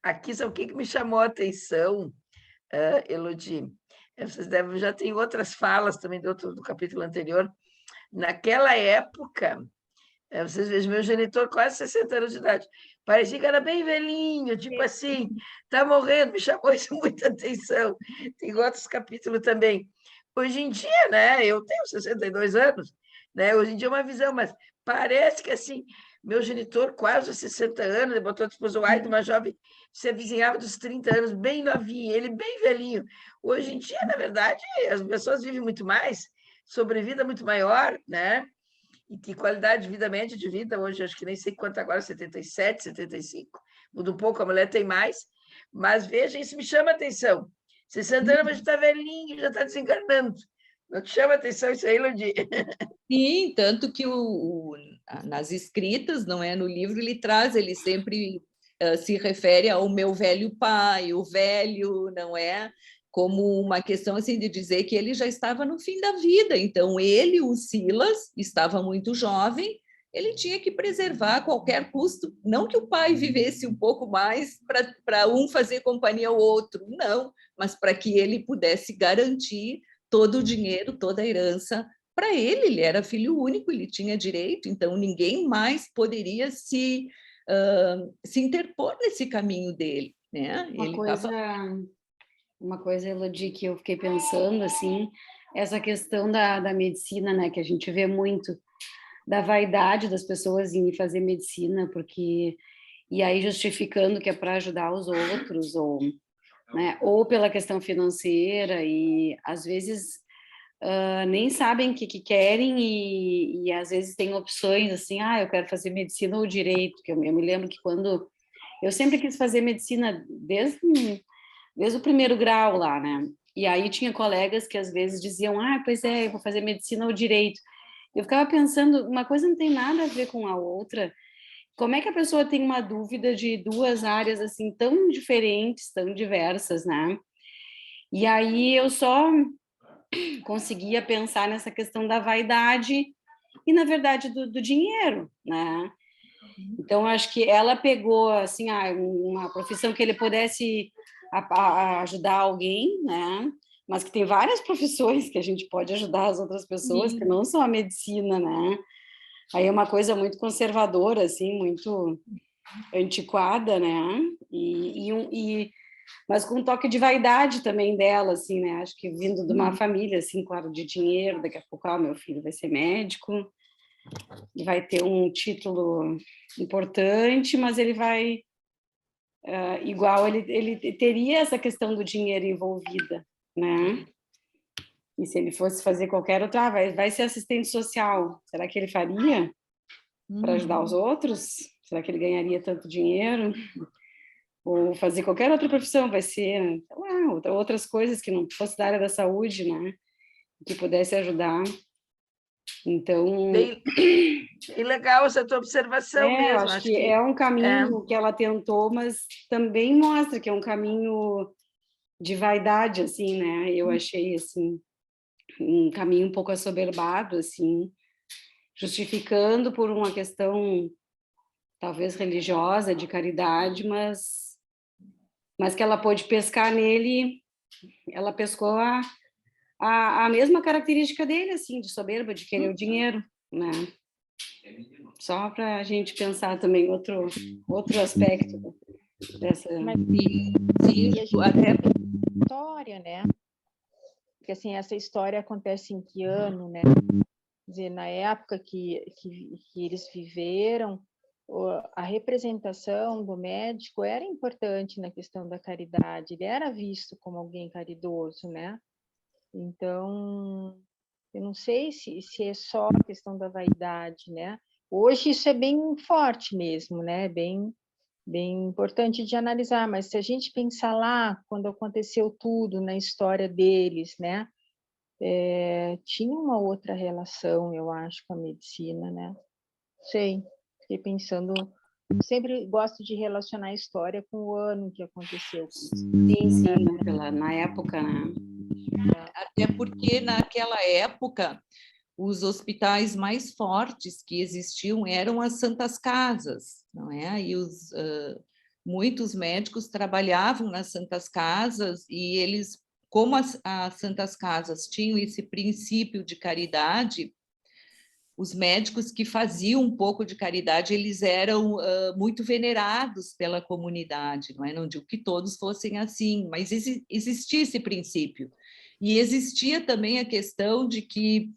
Speaker 2: Aqui, sabe o que me chamou a atenção, Elodie? Vocês devem, já tem outras falas também do capítulo anterior. Naquela época, vocês vejam, meu genitor, quase 60 anos de idade, parecia que era bem velhinho, tipo assim, está morrendo, me chamou isso muita atenção. Tem outros capítulos também. Hoje em dia, né, eu tenho 62 anos, né, hoje em dia é uma visão, mas parece que assim, meu genitor, quase 60 anos, ele botou a esposa de uma jovem, se avizinhava dos 30 anos, bem novinho, ele bem velhinho. Hoje em dia, na verdade, as pessoas vivem muito mais, sobrevida muito maior, né? E que qualidade de vida, média de vida, hoje acho que nem sei quanto agora, 77, 75, muda um pouco, a mulher tem mais, mas veja, isso me chama a atenção. 60 anos, mas já está velhinho, já está desencarnando. Não te chama a atenção isso aí, Ludi?
Speaker 4: Sim, tanto que nas escritas, não é, no livro, ele sempre se refere ao meu velho pai, o velho, não é? Como uma questão assim de dizer que ele já estava no fim da vida. Então, ele, o Silas, estava muito jovem, ele tinha que preservar a qualquer custo, não que o pai vivesse um pouco mais para um fazer companhia ao outro, não, mas para que ele pudesse garantir todo o dinheiro, toda a herança para ele. Ele era filho único, ele tinha direito, então ninguém mais poderia se interpor nesse caminho dele, né?
Speaker 1: Uma coisa, Elodie, que eu fiquei pensando, assim, essa questão da medicina, né, que a gente vê muito, da vaidade das pessoas em fazer medicina, porque, e aí justificando que é para ajudar os outros, ou, né, ou pela questão financeira, e às vezes nem sabem o que querem, e às vezes tem opções, assim, eu quero fazer medicina ou direito, que eu me lembro que quando, eu sempre quis fazer medicina desde o primeiro grau lá, né? E aí tinha colegas que às vezes diziam, pois é, eu vou fazer medicina ou direito. Eu ficava pensando, uma coisa não tem nada a ver com a outra. Como é que a pessoa tem uma dúvida de duas áreas assim tão diferentes, tão diversas, né? E aí eu só conseguia pensar nessa questão da vaidade e, na verdade, do dinheiro, né? Então, acho que ela pegou, assim, uma profissão que ele pudesse ajudar alguém, né? Mas que tem várias profissões que a gente pode ajudar as outras pessoas, que não são a medicina, né? Aí é uma coisa muito conservadora, assim, muito antiquada, né? Mas com um toque de vaidade também dela, assim, né? Acho que vindo de uma família, assim, claro, de dinheiro, daqui a pouco, meu filho vai ser médico, e vai ter um título importante, mas ele vai, igual, ele teria essa questão do dinheiro envolvida, né? E se ele fosse fazer qualquer outra, vai ser assistente social, será que ele faria para ajudar os outros? Será que ele ganharia tanto dinheiro? Ou fazer qualquer outra profissão, vai ser, sei lá, outras coisas que não fosse da área da saúde, né? Que pudesse ajudar. Então...
Speaker 2: Bem legal essa tua observação mesmo.
Speaker 1: Acho que é um caminho que ela tentou, mas também mostra que é um caminho de vaidade, assim, né? Eu achei, assim, um caminho um pouco assoberbado, assim, justificando por uma questão talvez religiosa, de caridade, mas que ela pôde pescar nele, ela pescou a mesma característica dele, assim, de soberba, de querer o dinheiro, né? Só para a gente pensar também outro aspecto dessa...
Speaker 5: Mas,
Speaker 4: Sim, até
Speaker 5: história, né? Porque, assim, essa história acontece em que ano, né? Quer dizer, na época que eles viveram, a representação do médico era importante na questão da caridade, ele era visto como alguém caridoso, né? Então, eu não sei se é só a questão da vaidade, né? Hoje isso é bem forte mesmo, né? Bem bem importante de analisar, mas se a gente pensar lá, quando aconteceu tudo na história deles, né, tinha uma outra relação, eu acho, com a medicina, né? Sei, fiquei pensando, sempre gosto de relacionar a história com o ano que aconteceu.
Speaker 1: Sim, na época, né?
Speaker 4: Até porque naquela época os hospitais mais fortes que existiam eram as santas casas, não é? E muitos médicos trabalhavam nas santas casas e eles, como as santas casas tinham esse princípio de caridade, os médicos que faziam um pouco de caridade, eles eram muito venerados pela comunidade, não é? Não digo que todos fossem assim, mas existia esse princípio. E existia também a questão de que,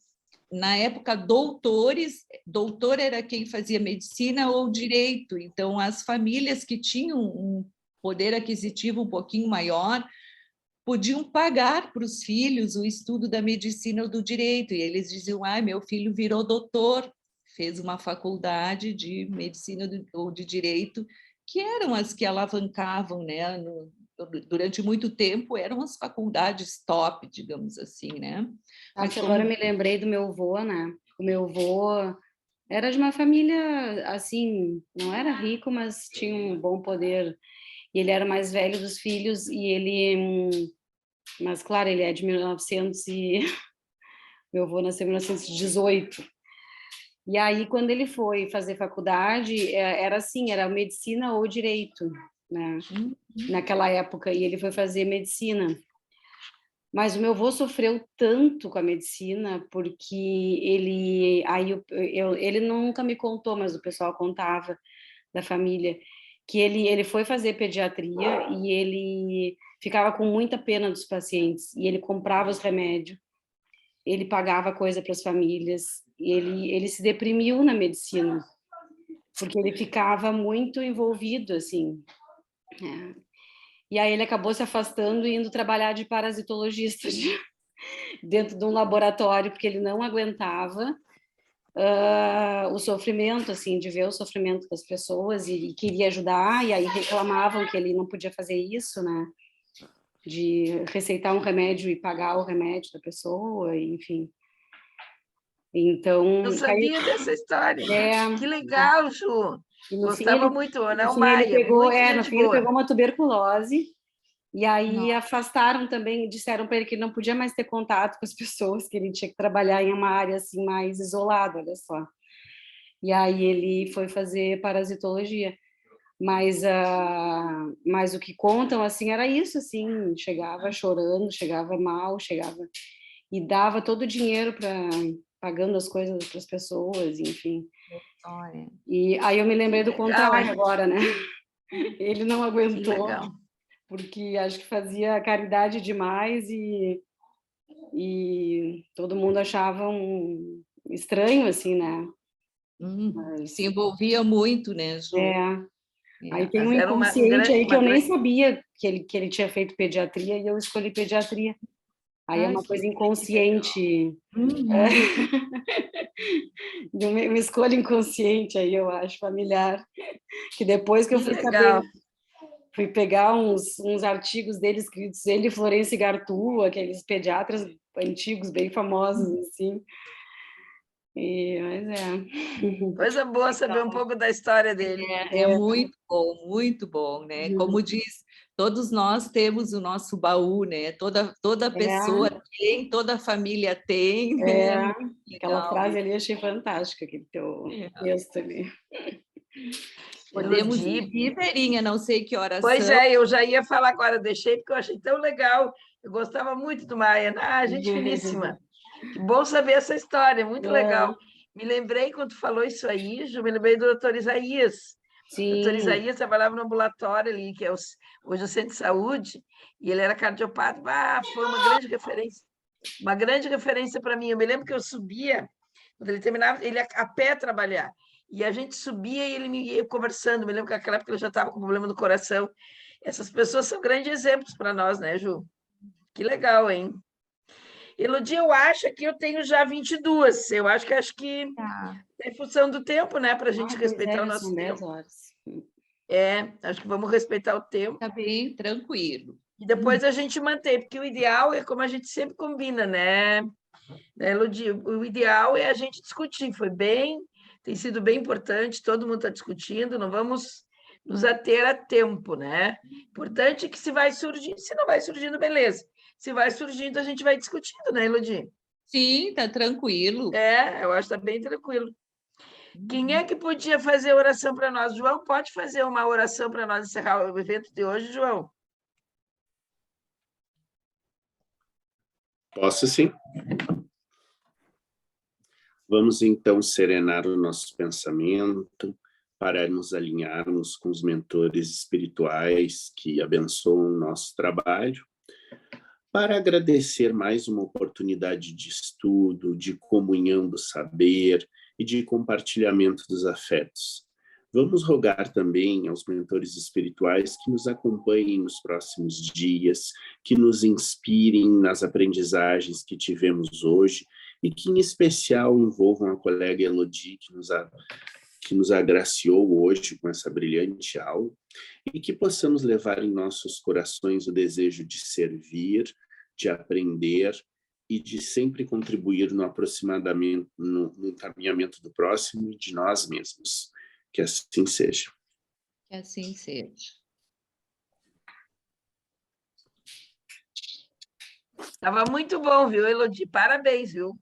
Speaker 4: na época, doutor era quem fazia medicina ou direito, então as famílias que tinham um poder aquisitivo um pouquinho maior podiam pagar para os filhos o estudo da medicina ou do direito, e eles diziam, meu filho virou doutor, fez uma faculdade de medicina ou de direito, que eram as que alavancavam, né, durante muito tempo, eram as faculdades top, digamos assim, né?
Speaker 1: Mas agora eu me lembrei do meu avô, né? O meu avô era de uma família, assim, não era rico, mas tinha um bom poder. E ele era o mais velho dos filhos e ele... Mas, claro, ele é de 1900 e... Meu avô nasceu em 1918. E aí, quando ele foi fazer faculdade, era assim, era medicina ou direito, né? Naquela época, e ele foi fazer medicina. Mas o meu avô sofreu tanto com a medicina, porque ele... Aí ele nunca me contou, mas o pessoal contava da família, que ele foi fazer pediatria e ele ficava com muita pena dos pacientes, e ele comprava os remédios, ele pagava coisa para as famílias, e ele se deprimiu na medicina, porque ele ficava muito envolvido, assim. E aí ele acabou se afastando e indo trabalhar de parasitologista dentro de um laboratório, porque ele não aguentava o sofrimento, assim, de ver o sofrimento das pessoas e queria ajudar, e aí reclamavam que ele não podia fazer isso, né? De receitar um remédio e pagar o remédio da pessoa, enfim. Então...
Speaker 2: Eu sabia dessa história. Que legal, Ju.
Speaker 1: E no
Speaker 2: Gostava
Speaker 1: fim,
Speaker 2: muito,
Speaker 1: no
Speaker 2: Anel
Speaker 1: fim ele
Speaker 2: Maia,
Speaker 1: pegou,
Speaker 2: muito
Speaker 1: no
Speaker 2: gente
Speaker 1: fim ele
Speaker 2: boa.
Speaker 1: pegou uma tuberculose, e aí afastaram também, disseram para ele que ele não podia mais ter contato com as pessoas, que ele tinha que trabalhar em uma área assim mais isolada, olha só. E aí ele foi fazer parasitologia. Mas o que contam assim era isso, assim, chegava chorando, chegava mal, e dava todo o dinheiro para pagando as coisas para as pessoas, enfim. E aí eu me lembrei do contrário agora, né? Ele não aguentou, porque acho que fazia caridade demais e todo mundo achava estranho, assim, né?
Speaker 4: Se envolvia muito, né, Ju?
Speaker 1: Aí tem um
Speaker 2: Era
Speaker 1: inconsciente aí que eu nem sabia que ele tinha feito pediatria e eu escolhi pediatria. Aí é uma coisa inconsciente. De uma escolha inconsciente aí, eu acho, familiar. Que depois que eu fui saber, fui pegar uns artigos dele escritos, ele e Florence Gartu, aqueles pediatras antigos, bem famosos, assim. Mas
Speaker 2: Coisa boa saber um pouco da história dele.
Speaker 4: É muito bom, né? Como diz, todos nós temos o nosso baú, né? Toda pessoa tem, toda família tem. Né?
Speaker 1: Aquela frase ali eu achei fantástica, aquele teu texto ali.
Speaker 4: Podemos ir, Verinha, não sei que horas
Speaker 2: Pois
Speaker 4: são.
Speaker 2: eu já ia falar agora, deixei porque eu achei tão legal. Eu gostava muito do Maia. Gente finíssima. Que bom saber essa história, muito legal. Me lembrei, quando tu falou isso aí, Ju, me lembrei do doutor Isaías.
Speaker 1: Sim.
Speaker 2: O doutor Isaías trabalhava no ambulatório ali, que é hoje o Centro de Saúde, e ele era cardiopata. Foi uma grande referência para mim. Eu me lembro que eu subia, quando ele terminava, ele ia a pé trabalhar. E a gente subia e ele me ia conversando. Me lembro que naquela época ele já estava com problema no coração. Essas pessoas são grandes exemplos para nós, né, Ju? Que legal, hein? Elodie, eu acho que eu tenho já 22. Eu acho que é função do tempo, né? Para a gente respeitar o nosso tempo.
Speaker 1: 10 horas.
Speaker 2: Acho que vamos respeitar o tempo.
Speaker 4: Tá bem, tranquilo.
Speaker 2: E depois a gente mantém, porque o ideal é como a gente sempre combina, né, Elodie? O ideal é a gente discutir. Tem sido bem importante, todo mundo está discutindo, não vamos nos ater a tempo, né? Importante que se vai surgindo, se não vai surgindo, beleza. Se vai surgindo, a gente vai discutindo, né, Elodie?
Speaker 4: Sim, tá tranquilo.
Speaker 2: Eu acho que está bem tranquilo. Quem é que podia fazer oração para nós? João, pode fazer uma oração para nós encerrar o evento de hoje, João?
Speaker 6: Posso sim. Vamos então serenar o nosso pensamento para nos alinharmos com os mentores espirituais que abençoam o nosso trabalho, para agradecer mais uma oportunidade de estudo, de comunhão do saber e de compartilhamento dos afetos. Vamos rogar também aos mentores espirituais que nos acompanhem nos próximos dias, que nos inspirem nas aprendizagens que tivemos hoje e que, em especial, envolvam a colega Elodie, que nos agraciou hoje com essa brilhante aula, e que possamos levar em nossos corações o desejo de servir, de aprender e de sempre contribuir no aproximadamente, no encaminhamento do próximo e de nós mesmos. Que assim seja.
Speaker 4: Que assim seja.
Speaker 2: Estava muito bom, viu, Elodie? Parabéns, viu?